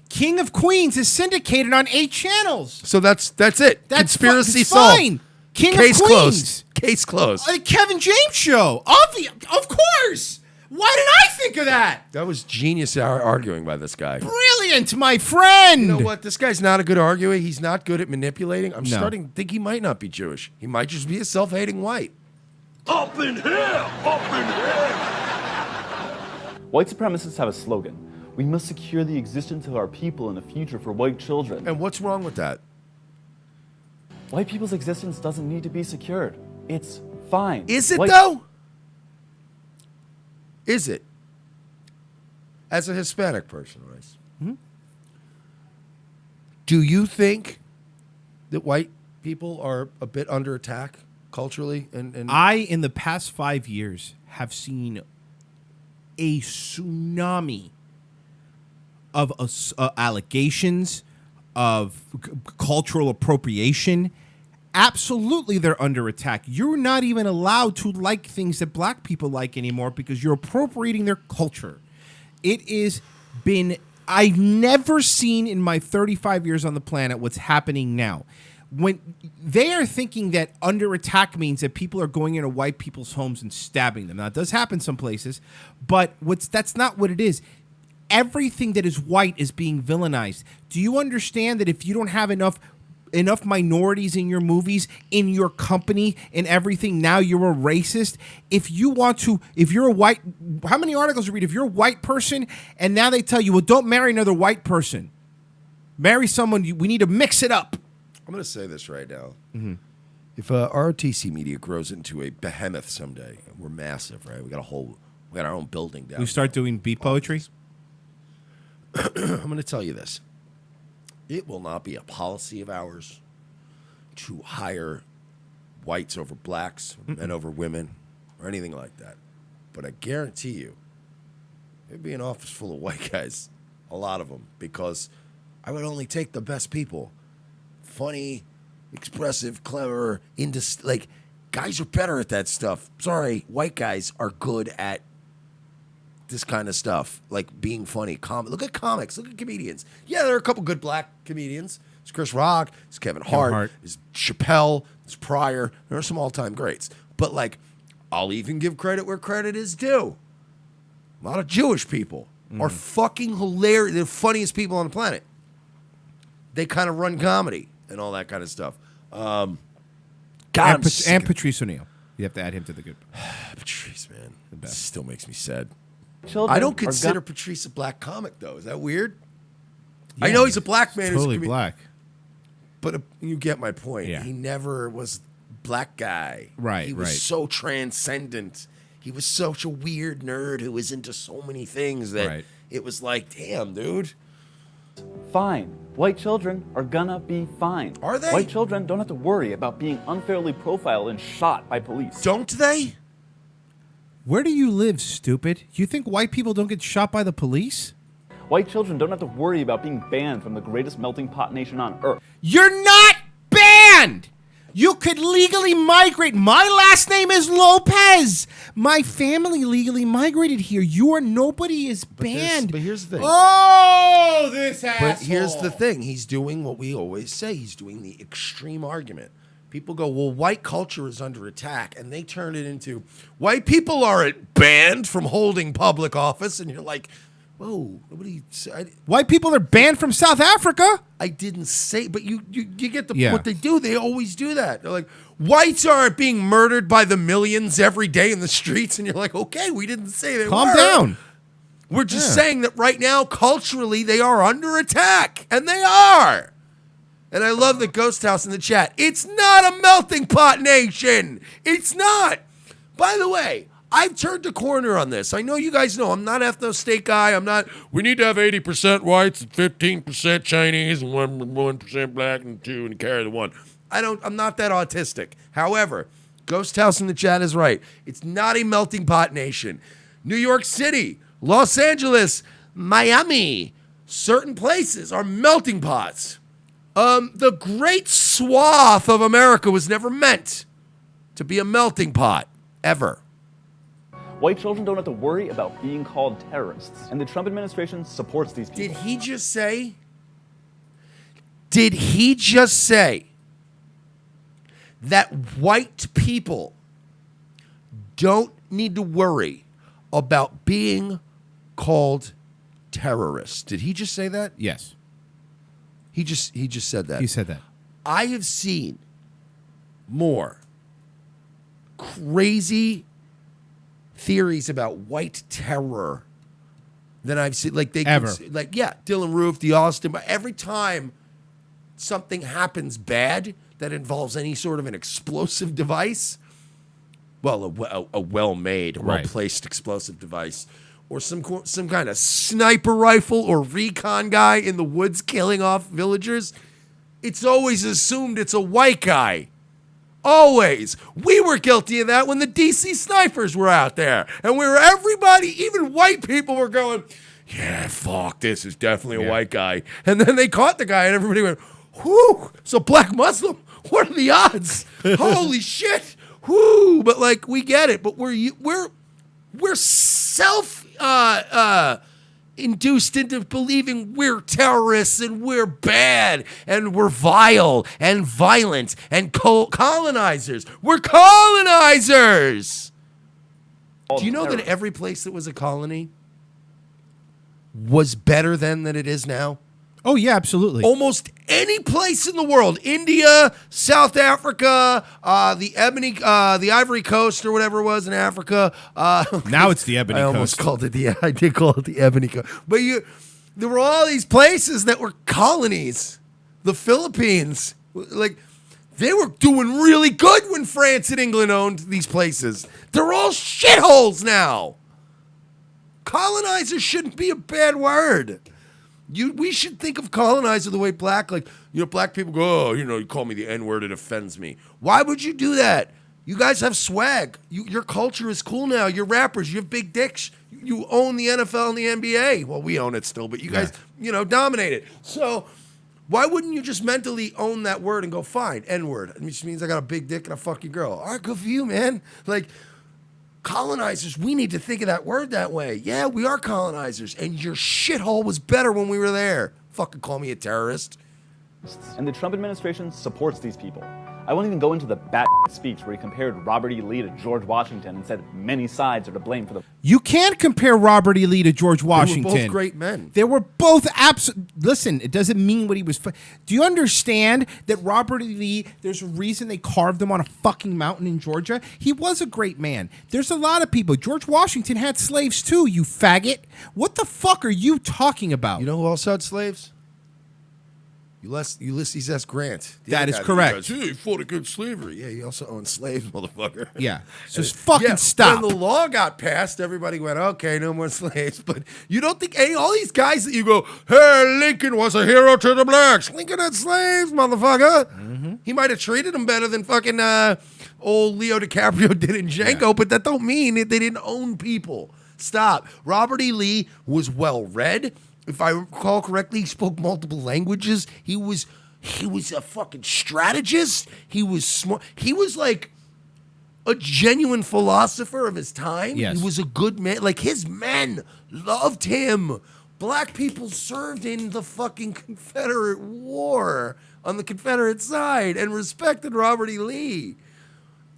King of Queens is syndicated on 8 channels. So that's it. That's conspiracy fine. solved. King Case of Queens. closed. Case closed. The Kevin James show. Of course. Why did I think of that? That was genius arguing by this guy. Brilliant, my friend. You know what? This guy's not a good arguer. He's not good at manipulating. I'm starting to think he might not be Jewish. He might just be a self-hating white. Up in here! Up in here! White supremacists have a slogan. We must secure the existence of our people and the future for white children. And what's wrong with that? White people's existence doesn't need to be secured. It's fine. Is it, though? Is it? As a Hispanic person, Royce, do you think that white people are a bit under attack culturally? And I, in the past 5 years, have seen a tsunami of allegations of cultural appropriation. Absolutely, they're under attack. You're not even allowed to like things that black people like anymore because you're appropriating their culture. It is been, I've never seen in my 35 years on the planet what's happening now. When they are thinking that under attack means that people are going into white people's homes and stabbing them. Now, it does happen some places, but that's not what it is. Everything that is white is being villainized. Do you understand that if you don't have enough enough minorities in your movies, in your company, in everything. Now you're a racist. If you're a white, how many articles you read? If you're a white person and now they tell you, well, don't marry another white person. Marry someone, we need to mix it up. I'm going to say this right now. Mm-hmm. If ROTC Media grows into a behemoth someday, we're massive, right? We got our own building down. We start doing beat poetry. I'm going to tell you this. It will not be a policy of ours to hire whites over blacks, men over women, or anything like that. But I guarantee you, there'd be an office full of white guys, a lot of them, because I would only take the best people. Funny, expressive, clever, guys are better at that stuff. Sorry, white guys are good at this kind of stuff, like being funny. Look at comics, look at comedians. Yeah, there are a couple good black comedians. There's Chris Rock, there's Kevin Hart, there's Chappelle, there's Pryor. There are some all-time greats. But I'll even give credit where credit is due. A lot of Jewish people are fucking hilarious. They're the funniest people on the planet. They kind of run comedy and all that kind of stuff. And Patrice O'Neill. You have to add him to the good. Patrice, man. The best. Still makes me sad. Children I don't consider Patrice a black comic, though. Is that weird? Yeah, I know he's a black man. Totally black. But you get my point. Yeah. He never was black guy. Right, He was so transcendent. He was such a weird nerd who was into so many things that it was like, damn, dude. Fine. White children are gonna be fine. Are they? White children don't have to worry about being unfairly profiled and shot by police. Don't they? Where do you live, stupid? You think white people don't get shot by the police? White children don't have to worry about being banned from the greatest melting pot nation on earth. You're not banned! You could legally migrate. My last name is Lopez. My family legally migrated here. Nobody is banned. But here's the thing. Oh, this asshole. But here's the thing. He's doing what we always say. He's doing the extreme argument. People go, well, white culture is under attack, and they turn it into white people aren't banned from holding public office, and you're like, whoa, nobody said. White people are banned from South Africa? I didn't say, but you get what they do. They always do that. They're like, whites are being murdered by the millions every day in the streets, and you're like, okay, we didn't say they Calm were. down. We're just saying that right now, culturally, they are under attack, and they are. And I love the Ghost House in the chat. It's not a melting pot nation. It's not. By the way, I've turned a corner on this. I know you guys know I'm not an ethno-state guy. We need to have 80% whites and 15% Chinese and 1% black and 2 and carry the 1. I'm not that autistic. However, Ghost House in the chat is right. It's not a melting pot nation. New York City, Los Angeles, Miami, certain places are melting pots. The great swath of America was never meant to be a melting pot, ever. White children don't have to worry about being called terrorists, and the Trump administration supports these people. Did he just say that white people don't need to worry about being called terrorists? Did he just say that? Yes. He just said that. He said that. I have seen more crazy theories about white terror than I've seen. Dylan Roof, the Austin. But every time something happens bad that involves any sort of an explosive device, well, a well-made, well-placed explosive device, or some kind of sniper rifle or recon guy in the woods killing off villagers, it's always assumed it's a white guy. Always. We were guilty of that when the DC snipers were out there. And everybody, even white people, were going, yeah, fuck, this is definitely a white guy. And then they caught the guy and everybody went, whoo, so black Muslim, what are the odds? Holy shit. Whoo. But we get it. But we're induced into believing we're terrorists and we're bad and we're vile and violent and colonizers. We're colonizers. Do you know that every place that was a colony was better then than it is now? Oh, yeah, absolutely. Almost Any place in the world, India, South Africa, the Ivory Coast or whatever it was in Africa. Now it's the Ebony I Coast. almost called it I did call it the Ebony Coast. But there were all these places that were colonies. The Philippines, like, they were doing really good when France and England owned these places. They're all shitholes now. Colonizer shouldn't be a bad word. We should think of colonizer the way black people go, oh, you call me the N-word, it offends me. Why would you do that? You guys have swag. Your culture is cool now. You're rappers. You have big dicks. You own the NFL and the NBA. Well, we own it still, but you guys, dominate it. So why wouldn't you just mentally own that word and go, fine, N-word, which means I got a big dick and I fuck your girl. All right, good for you, man. Like, colonizers, we need to think of that word that way. Yeah, we are colonizers, and your shithole was better when we were there. Fucking call me a terrorist. And the Trump administration supports these people. I won't even go into the bat speech where he compared Robert E. Lee to George Washington and said many sides are to blame for the... You can't compare Robert E. Lee to George Washington. They were both great men. They were both Listen, it doesn't mean what he was... Do you understand that Robert E. Lee, there's a reason they carved him on a fucking mountain in Georgia? He was a great man. There's a lot of people. George Washington had slaves too, you faggot. What the fuck are you talking about? You know who else had slaves? Ulysses S. Grant. That is correct. He fought against slavery. Yeah, he also owned slaves, motherfucker. Yeah. Just fucking stop. When the law got passed, everybody went, okay, no more slaves. But you don't think all these guys that you go, hey, Lincoln was a hero to the blacks. Lincoln had slaves, motherfucker. Mm-hmm. He might have treated them better than fucking old Leo DiCaprio did in Django, but that don't mean that they didn't own people. Stop. Robert E. Lee was well-read. If I recall correctly, he spoke multiple languages. He was a fucking strategist. He was smart. He was like a genuine philosopher of his time. Yes. He was a good man. Like, his men loved him. Black people served in the fucking Confederate War on the Confederate side and respected Robert E. Lee.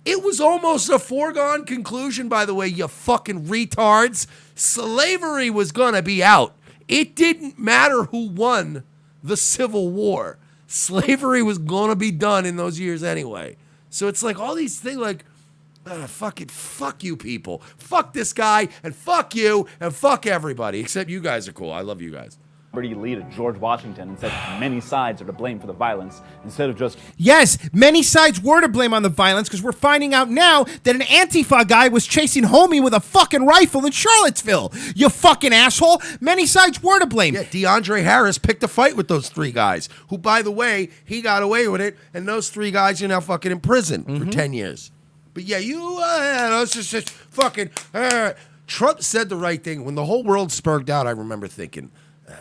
It was almost a foregone conclusion, by the way, you fucking retards. Slavery was gonna be out. It didn't matter who won the Civil War. Slavery was going to be done in those years anyway. So it's like all these things like, fuck you people. Fuck this guy, and fuck you, and fuck everybody. Except you guys are cool. I love you guys. Robert E. Lee to George Washington and said many sides are to blame for the violence instead of just... Yes, many sides were to blame on the violence because we're finding out now that an Antifa guy was chasing homie with a fucking rifle in Charlottesville. You fucking asshole. Many sides were to blame. Yeah, DeAndre Harris picked a fight with those three guys, who, by the way, he got away with it, and those three guys are now fucking in prison for 10 years. But yeah, it's just fucking... Trump said the right thing. When the whole world spurged out, I remember thinking...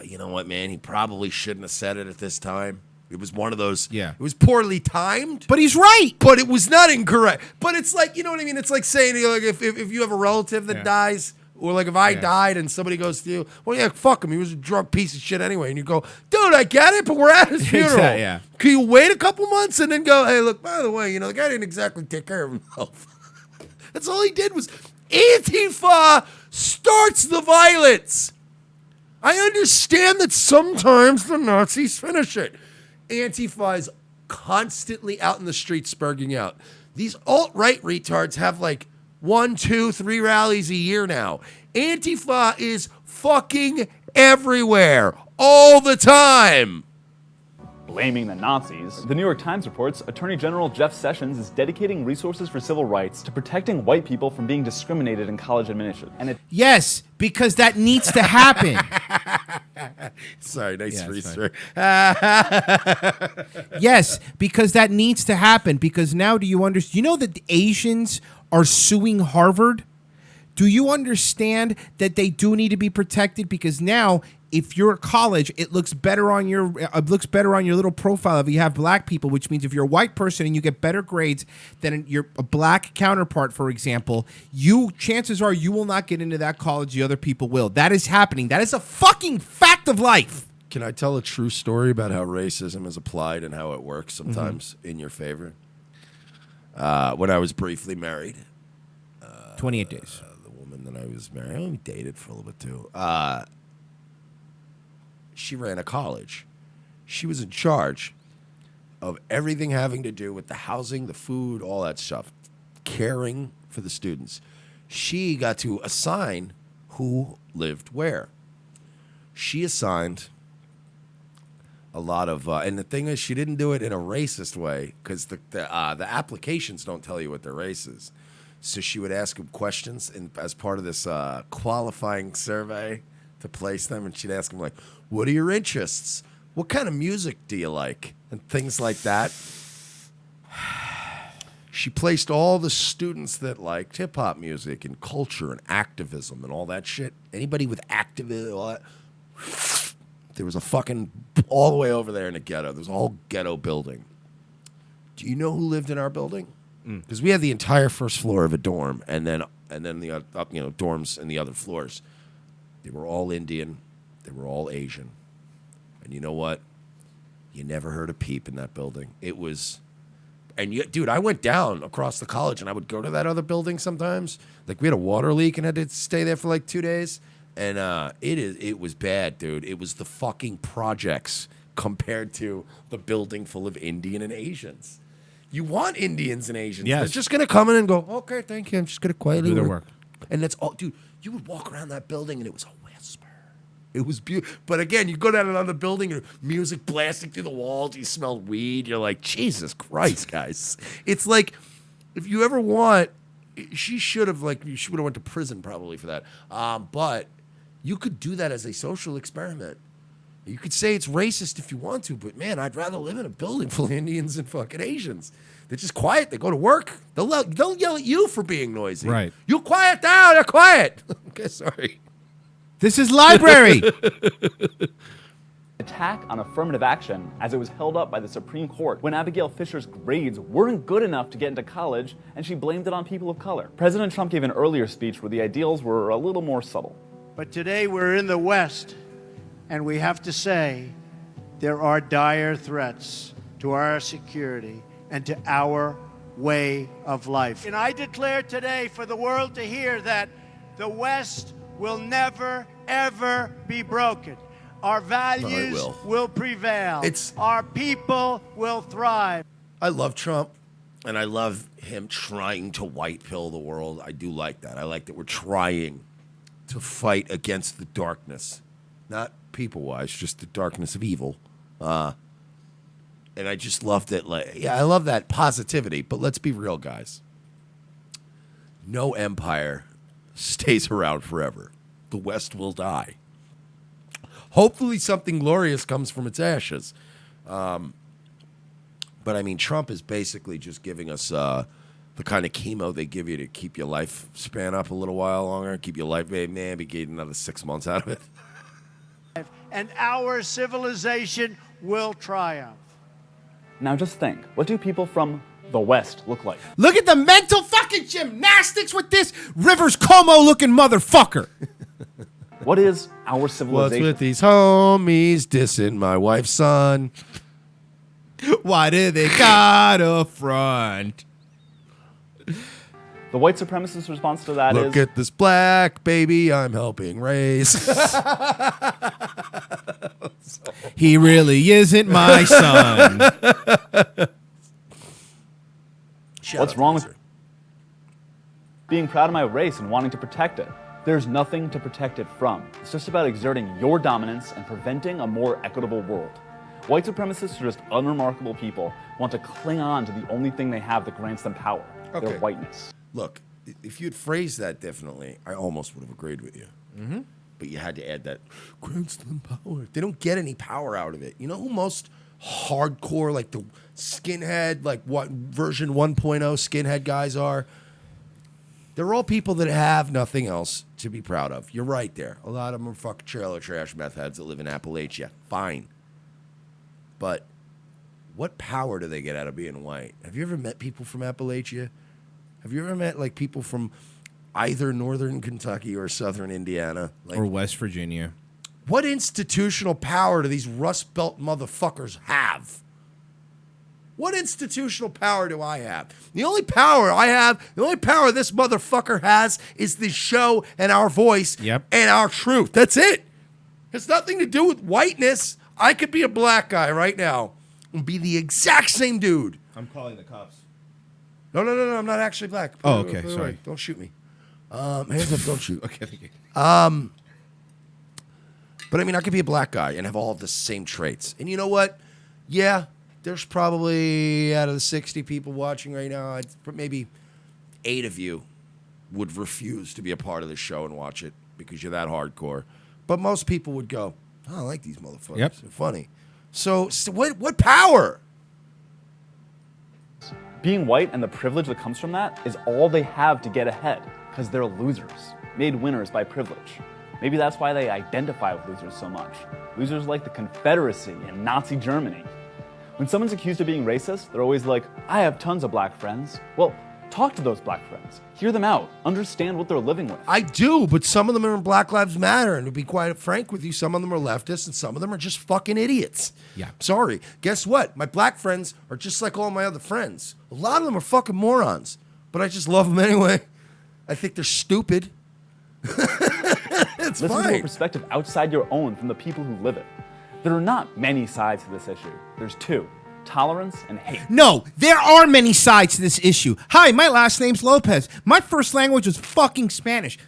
you know what, man? He probably shouldn't have said it at this time. It was one of those. Yeah. It was poorly timed. But he's right. But it was not incorrect. But it's like, you know what I mean? It's like saying, like, if you have a relative that dies, or like if I died and somebody goes to you, well, yeah, fuck him. He was a drunk piece of shit anyway. And you go, dude, I get it, but we're at his funeral. Yeah. Can you wait a couple months and then go, hey, look, by the way, the guy didn't exactly take care of himself. That's all he did was Antifa starts the violence. I understand that sometimes the Nazis finish it. Antifa is constantly out in the streets spurging out. These alt-right retards have like 1, 2, 3 rallies a year now. Antifa is fucking everywhere, all the time. Blaming the Nazis. The New York Times reports Attorney General Jeff Sessions is dedicating resources for civil rights to protecting white people from being discriminated in college admission. Yes, because that needs to happen. Sorry, nice research. Yes, because that needs to happen. Because now do you understand? You know that the Asians are suing Harvard? Do you understand that they do need to be protected? Because now, if you're at college, it looks better on your little profile if you have black people, which means if you're a white person and you get better grades than your a black counterpart, for example, chances are you will not get into that college. The other people will. That is happening. That is a fucking fact of life. Can I tell a true story about how racism is applied and how it works sometimes in your favor? When I was briefly married. 28 days. The woman that I was married, I only dated for a little bit too. She ran a college, She was in charge of everything having to do with the housing, the food, all that stuff, caring for the students. She got to assign who lived where. She assigned a lot of, and the thing is, she didn't do it in a racist way because the applications don't tell you what their race is. So she would ask them questions as part of this qualifying survey to place them, and she'd ask them like, "What are your interests? What kind of music do you like?" and things like that. She placed all the students that liked hip hop music and culture and activism and all that shit. Anybody with activism, all that. There was a fucking all the way over there in the ghetto. There's a whole ghetto building. Do you know who lived in our building? Because we had the entire first floor of a dorm, and then the dorms in the other floors. They were all Indian. They were all Asian. And you know what? You never heard a peep in that building. It was, dude, I went down across the college, and I would go to that other building sometimes. Like we had a water leak and had to stay there for like 2 days, and it was bad, dude. It was the fucking projects compared to the building full of Indian and Asians. You want Indians and Asians. Yes. They're just going to come in and go, "Okay, thank you. I'm just going to quietly Do their work." And that's all. Dude, you would walk around that building and it was a whisper. It was beautiful. But again, you go down another building and music blasting through the walls. You smell weed. You're like, Jesus Christ, guys. It's like, if you ever want, she would have went to prison probably for that. But you could do that as a social experiment. You could say it's racist if you want to, but man, I'd rather live in a building full of Indians and fucking Asians. They're just quiet. They go to work. They'll yell at you for being noisy. Right. You quiet down. They're quiet. Okay, sorry. This is library. Attack on affirmative action as it was held up by the Supreme Court when Abigail Fisher's grades weren't good enough to get into college, and she blamed it on people of color. President Trump gave an earlier speech where the ideals were a little more subtle. But today we're in the West, and we have to say there are dire threats to our security and to our way of life. And I declare today for the world to hear that the West will never, ever be broken. Our values will prevail. Our people will thrive. I love Trump, and I love him trying to white pill the world. I do like that. I like that we're trying to fight against the darkness. Not people-wise, just the darkness of evil. And I just love that. I love that positivity. But let's be real, guys. No empire stays around forever. The West will die. Hopefully something glorious comes from its ashes. But I mean, Trump is basically just giving us the kind of chemo they give you to keep your lifespan up a little while longer, keep your life, maybe get another 6 months out of it. And our civilization will triumph. Now just think, what do people from the West look like? Look at the mental fucking gymnastics with this Rivers Cuomo looking motherfucker. What is our civilization? What's with these homies dissing my wife's son? Why do they got a front? The white supremacist response to that Look at this black baby I'm helping raise. He really isn't my son. What's wrong with being proud of my race and wanting to protect it? There's nothing to protect it from. It's just about exerting your dominance and preventing a more equitable world. White supremacists are just unremarkable people who want to cling on to the only thing they have that grants them power, their whiteness. Look, if you'd phrased that differently, I almost would have agreed with you. Mm-hmm. But you had to add that grants them power. They don't get any power out of it. You know who most hardcore, like the skinhead, like what version 1.0 skinhead guys are? They're all people that have nothing else to be proud of. You're right there. A lot of them are fucking trailer trash meth heads that live in Appalachia. Fine. But what power do they get out of being white? Have you ever met people from Appalachia? Have you ever met like people from either northern Kentucky or southern Indiana? Like, or West Virginia. What institutional power do these Rust Belt motherfuckers have? What institutional power do I have? The only power I have, the only power this motherfucker has is this show and our voice and our truth. That's it. It has nothing to do with whiteness. I could be a black guy right now and be the exact same dude. I'm calling the cops. No, I'm not actually black. Oh, okay, sorry. Don't shoot me. Hands up, don't shoot. Okay, thank you. But I mean, I could be a black guy and have all the same traits. And you know what? Yeah, there's probably out of the 60 people watching right now, maybe 8 of you would refuse to be a part of the show and watch it because you're that hardcore. But most people would go, oh, I like these motherfuckers. Yep. They're funny. So what power? Being white and the privilege that comes from that is all they have to get ahead, because they're losers, made winners by privilege. Maybe that's why they identify with losers so much. Losers like the Confederacy and Nazi Germany. When someone's accused of being racist, they're always like, I have tons of black friends. Well, talk to those black friends. Hear them out. Understand what they're living with. I do, but some of them are in Black Lives Matter, and to be quite frank with you, some of them are leftists, and some of them are just fucking idiots. Yeah. Sorry. Guess what? My black friends are just like all my other friends. A lot of them are fucking morons, but I just love them anyway. I think they're stupid. It's Listen fine. to a perspective outside your own from the people who live it. There are not many sides to this issue. There's 2. Tolerance and hate. No, there are many sides to this issue. Hi, my last name's Lopez. My first language was fucking Spanish.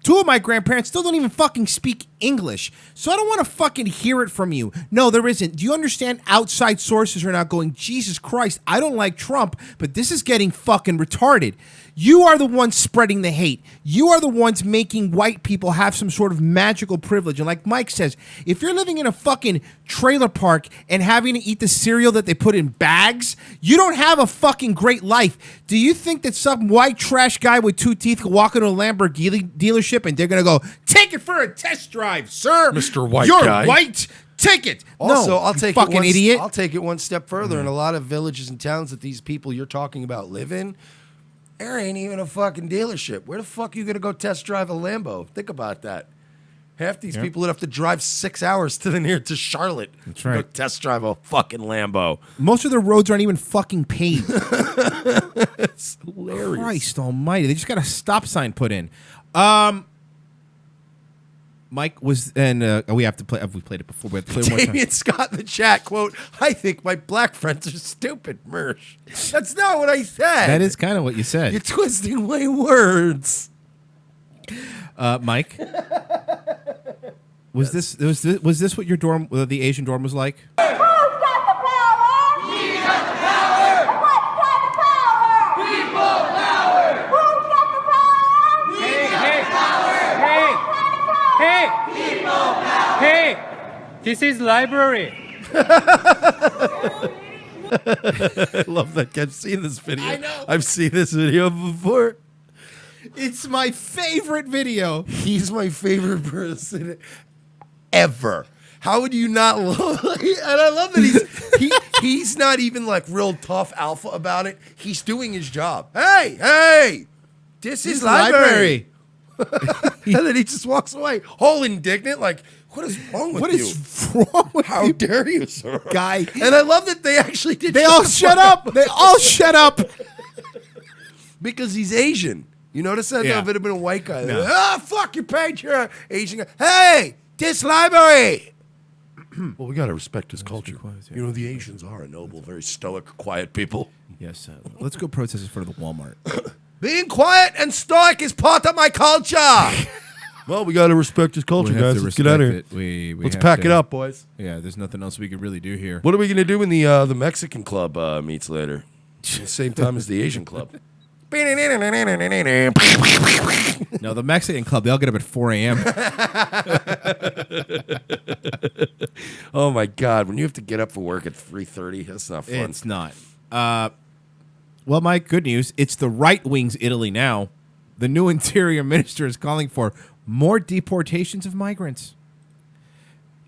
2 of my grandparents still don't even fucking speak English. So I don't want to fucking hear it from you. No, there isn't. Do you understand? Outside sources are now going, Jesus Christ, I don't like Trump, but this is getting fucking retarded. You are the ones spreading the hate. You are the ones making white people have some sort of magical privilege. And like Mike says, if you're living in a fucking trailer park and having to eat the cereal that they put in bags, you don't have a fucking great life. Do you think that some white trash guy with 2 teeth could walk into a Lamborghini dealership and they're going to go, take it for a test drive, sir? Mr. White You're guy. white. Take it. Also, No, I'll you take fucking idiot. I'll take it one step further. In a lot of villages and towns that these people you're talking about live in, there ain't even a fucking dealership. Where the fuck are you gonna go test drive a Lambo? Think about that. Half these people would have to drive 6 hours to Charlotte. That's to right. go test drive a fucking Lambo. Most of the roads aren't even fucking paved. It's hilarious. Christ almighty. They just got a stop sign put in. Mike was, and we have to play, have we played it before? We have to play it one more time. Damien Scott in the chat, quote, I think my black friends are stupid, Mersh. That's not what I said. That is kind of what you said. You're twisting my words. Mike, was this what your dorm, the Asian dorm, was like? Hey, this is library. I love that. I've seen this video. I know. I've seen this video before. It's my favorite video. He's my favorite person ever. How would you not love? And I love that he's not even like real tough alpha about it. He's doing his job. Hey, this is library. And then he just walks away, whole indignant, like, what is wrong with you? What is wrong with How you, dare you, sir? guy? And I love that they actually did. They all shut up. They all shut up. Because he's Asian. You notice that? Yeah. If it had been a white guy, No. fuck, you paid your Asian guy. Hey, this library. Well, we got to respect his culture. You know, the Asians are a noble, very stoic, quiet people. Yes, let's go protest in front of the Walmart. Being quiet and stoic is part of my culture. Well, we got to respect his culture, We have guys. to Let's get out of here. respect it. We Let's have pack to- it up, boys. Yeah, there's nothing else we could really do here. What are we going to do when the Mexican club meets later? At the same time as the Asian club. No, the Mexican club, they all get up at 4 a.m. Oh, my God. When you have to get up for work at 3:30, that's not fun. It's not. Well, Mike, good news. It's the right wing's Italy now. The new interior minister is calling for more deportations of migrants.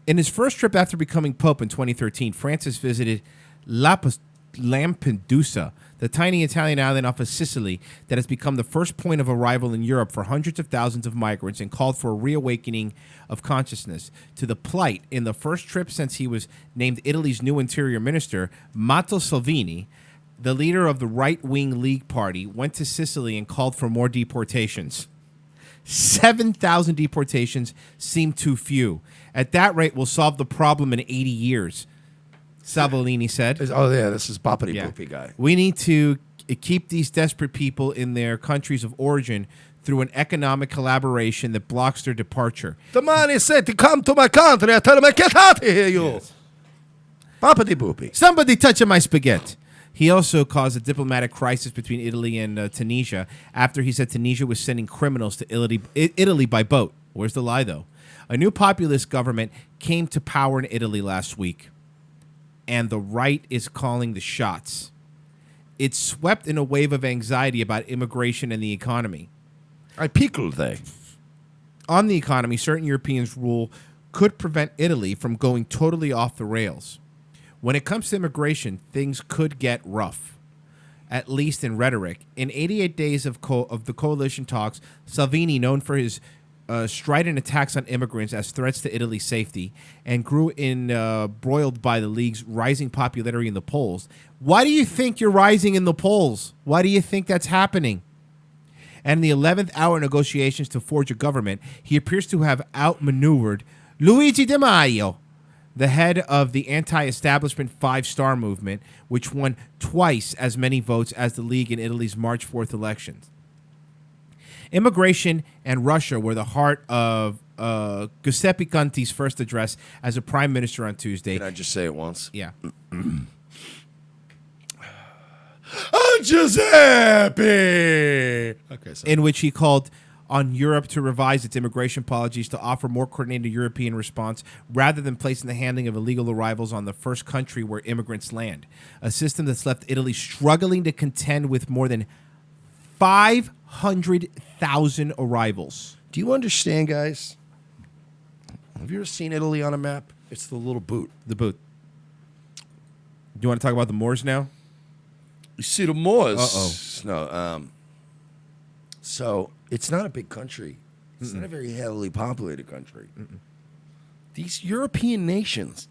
In his first trip after becoming pope in 2013, Francis visited Lampedusa, the tiny Italian island off of Sicily that has become the first point of arrival in Europe for hundreds of thousands of migrants, and called for a reawakening of consciousness to the plight. In the first trip since he was named Italy's new interior minister, Matteo Salvini, the leader of the right-wing League Party, went to Sicily and called for more deportations. 7,000 deportations seem too few. At that rate, we'll solve the problem in 80 years, Salvolini said. Oh, yeah, this is Boppity Boopy guy. We need to keep these desperate people in their countries of origin through an economic collaboration that blocks their departure. The man is said to come to my country. I tell him, get out of here, you. Yes. Boppity Boopy. Somebody touching my spaghetti. He also caused a diplomatic crisis between Italy and Tunisia after he said Tunisia was sending criminals to Italy by boat. Where's the lie, though? A new populist government came to power in Italy last week, and the right is calling the shots. It's swept in a wave of anxiety about immigration and the economy. I pickled they. On the economy, certain Europeans' rule could prevent Italy from going totally off the rails. When it comes to immigration, things could get rough, at least in rhetoric. In 88 days of the coalition talks, Salvini, known for his strident attacks on immigrants as threats to Italy's safety, and grew embroiled by the League's rising popularity in the polls. Why do you think you're rising in the polls? Why do you think that's happening? And in the 11th hour negotiations to forge a government, he appears to have outmaneuvered Luigi Di Maio, the head of the anti-establishment Five Star Movement, which won twice as many votes as the League in Italy's March 4th elections. Immigration and Russia were the heart of Giuseppe Conte's first address as a prime minister on Tuesday. Can I just say it once? Yeah. Giuseppe! Okay, in which he called on Europe to revise its immigration policies to offer more coordinated European response rather than placing the handling of illegal arrivals on the first country where immigrants land, a system that's left Italy struggling to contend with more than 500,000 arrivals. Do you understand, guys? Have you ever seen Italy on a map? It's the little boot. The boot. Do you want to talk about the Moors now? You see the Moors? Uh-oh. No. So it's not a big country. It's not a very heavily populated country. These European nations,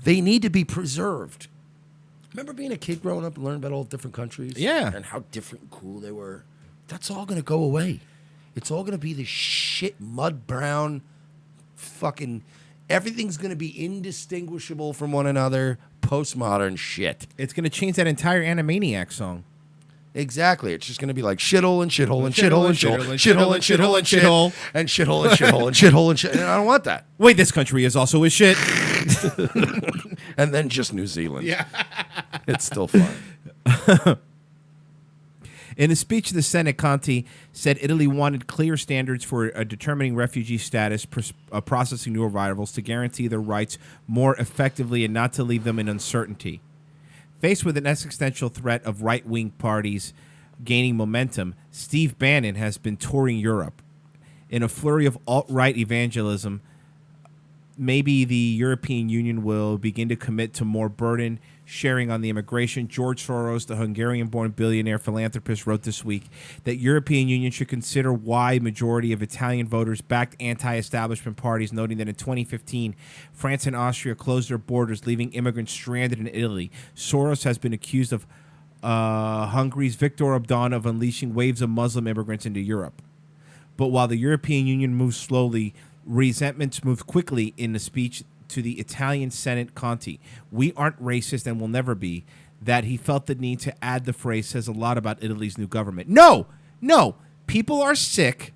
they need to be preserved. Remember being a kid growing up and learning about all different countries? Yeah. And how different and cool they were? That's all going to go away. It's all going to be the shit, mud brown, fucking... Everything's going to be indistinguishable from one another, postmodern shit. It's going to change that entire Animaniac song. Exactly. It's just going to be like shithole and shithole and shithole and shithole and shithole and shithole and shithole and shithole and shithole and shithole and shit. And I don't want that. Wait, this country is also a shit. And then just New Zealand. Yeah. It's still fun. In a speech to the Senate, Conte said Italy wanted clear standards for determining refugee status, processing new arrivals to guarantee their rights more effectively and not to leave them in uncertainty. Faced with an existential threat of right-wing parties gaining momentum, Steve Bannon has been touring Europe. In a flurry of alt-right evangelism, maybe the European Union will begin to commit to more burden sharing on the immigration. George Soros, the Hungarian-born billionaire philanthropist, wrote this week that European Union should consider why majority of Italian voters backed anti-establishment parties, noting that in 2015, France and Austria closed their borders, leaving immigrants stranded in Italy. Soros has been accused of Hungary's Viktor Orbán of unleashing waves of Muslim immigrants into Europe. But while the European Union moves slowly, resentments moved quickly. In the speech to the Italian Senate, Conte, we aren't racist and will never be. That he felt the need to add the phrase says a lot about Italy's new government. No. People are sick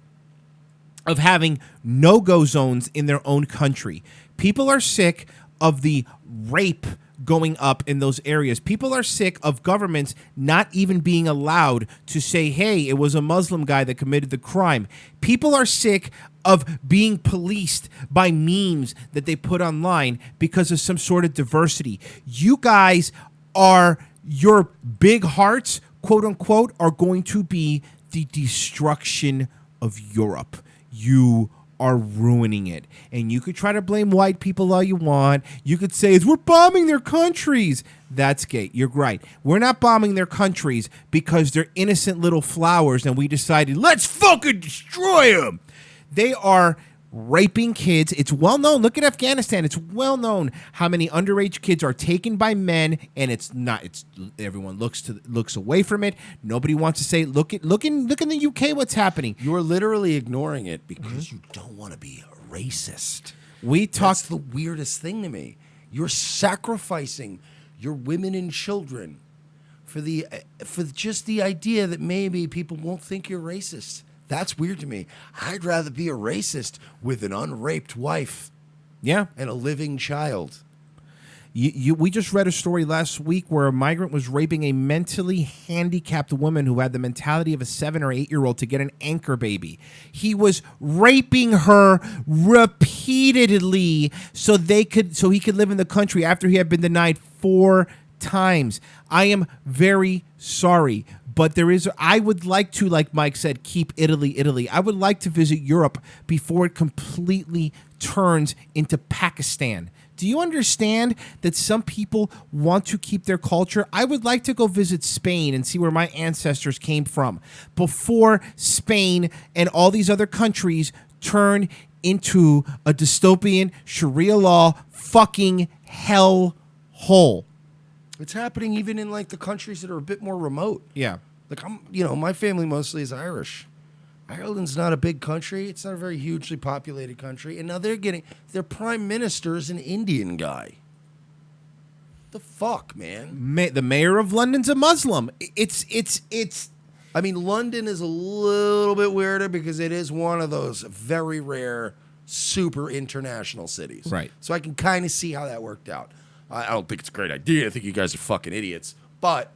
of having no-go zones in their own country. People are sick of the rape going up in those areas. People are sick of governments not even being allowed to say, hey, it was a Muslim guy that committed the crime. People are sick of being policed by memes that they put online because of some sort of diversity. You guys are, your big hearts, quote unquote, are going to be the destruction of Europe. You are ruining it. And you could try to blame white people all you want. You could say, we're bombing their countries. That's gay. You're right. We're not bombing their countries because they're innocent little flowers and we decided, let's fucking destroy them. They are raping kids. It's well known. Look at Afghanistan. It's well known how many underage kids are taken by men, and it's not. It's everyone looks away from it. Nobody wants to say, look in the UK what's happening. You're literally ignoring it because you don't want to be a racist. That's the weirdest thing to me. You're sacrificing your women and children for just the idea that maybe people won't think you're racist. That's weird to me. I'd rather be a racist with an unraped wife. Yeah. And a living child. We just read a story last week where a migrant was raping a mentally handicapped woman who had the mentality of a 7 or 8 year old to get an anchor baby. He was raping her repeatedly so he could live in the country after he had been denied 4 times. I am very sorry. But I would like to, like Mike said, keep Italy. I would like to visit Europe before it completely turns into Pakistan. Do you understand that some people want to keep their culture? I would like to go visit Spain and see where my ancestors came from before Spain and all these other countries turn into a dystopian Sharia law fucking hell hole. It's happening even in like the countries that are a bit more remote. Yeah. Like my family mostly is Irish. Ireland's not a big country. It's not a very hugely populated country. And now their prime minister is an Indian guy. The fuck, man? The mayor of London's a Muslim. It's. I mean, London is a little bit weirder because it is one of those very rare, super international cities. Right. So I can kind of see how that worked out. I don't think it's a great idea. I think you guys are fucking idiots. But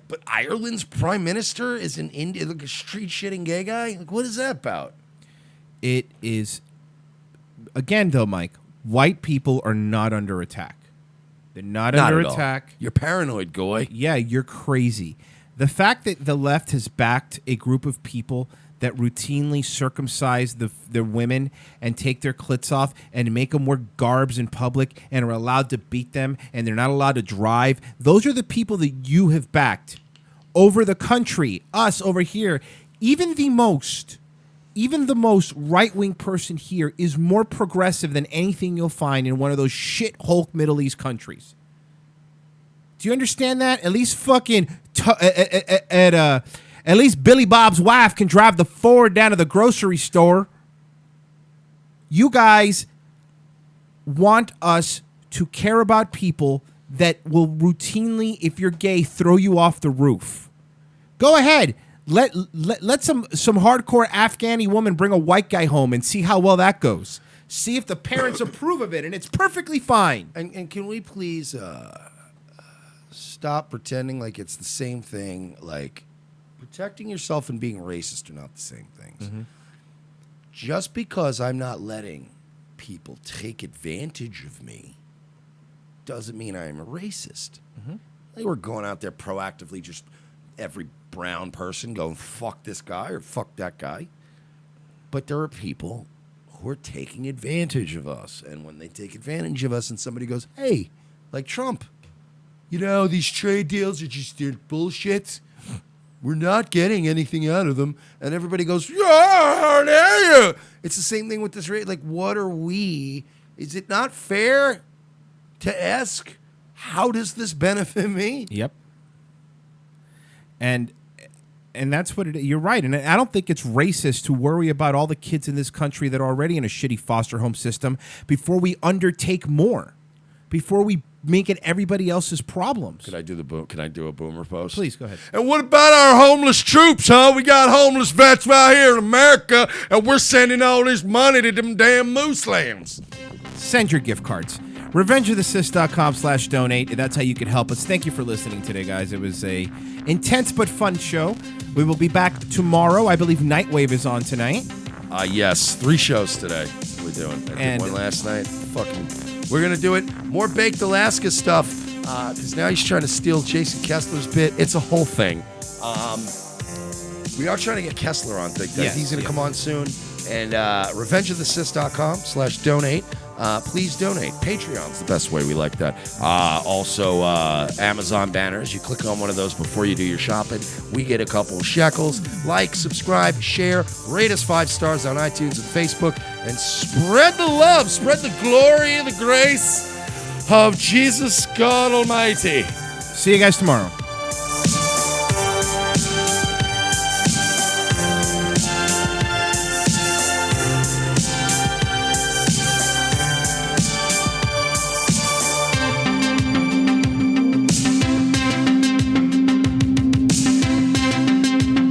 but Ireland's prime minister is an Indian, like a street shitting gay guy. Like, what is that about? It is. Again, though, Mike, white people are not under attack. They're not under attack. You're paranoid, Goy. Yeah, you're crazy. The fact that the left has backed a group of people that routinely circumcise their women and take their clits off and make them wear garbs in public and are allowed to beat them and they're not allowed to drive. Those are the people that you have backed over the country, us over here. Even the most right-wing person here is more progressive than anything you'll find in one of those shithole Middle East countries. Do you understand that? At least at least Billy Bob's wife can drive the Ford down to the grocery store. You guys want us to care about people that will routinely, if you're gay, throw you off the roof. Go ahead. Let some hardcore Afghani woman bring a white guy home and see how well that goes. See if the parents approve of it, and it's perfectly fine. And can we please stop pretending like it's the same thing? Like, protecting yourself and being racist are not the same things. Mm-hmm. Just because I'm not letting people take advantage of me doesn't mean I'm a racist. Mm-hmm. Like, we're going out there proactively, just every brown person going, fuck this guy or fuck that guy. But there are people who are taking advantage of us. And when they take advantage of us and somebody goes, hey, like Trump, these trade deals are just bullshit. We're not getting anything out of them. And everybody goes, yeah, how dare you? It's the same thing with this rate. Like, what are we? Is it not fair to ask, how does this benefit me? Yep. And that's what it is. You're right. And I don't think it's racist to worry about all the kids in this country that are already in a shitty foster home system before we undertake more, before we make it everybody else's problems. Can I do a boomer post? Please, go ahead. And what about our homeless troops, huh? We got homeless vets right here in America, and we're sending all this money to them damn moose lands. Send your gift cards. RevengeOfTheSys.com/donate. That's how you can help us. Thank you for listening today, guys. It was a intense but fun show. We will be back tomorrow. I believe Nightwave is on tonight. Yes, 3 shows today we're doing. I did one last night. We're going to do it. More Baked Alaska stuff, because now he's trying to steal Jason Kessler's bit. It's a whole thing. We are trying to get Kessler on things. Yes, he's going to come on soon. And RevengeOfTheSys.com/donate. please donate. Patreon's the best way. We like that. Also, Amazon banners. You click on one of those before you do your shopping. We get a couple of shekels. Like, subscribe, share, rate us 5 stars on iTunes and Facebook, and spread the love, spread the glory and the grace of Jesus God Almighty. See you guys tomorrow.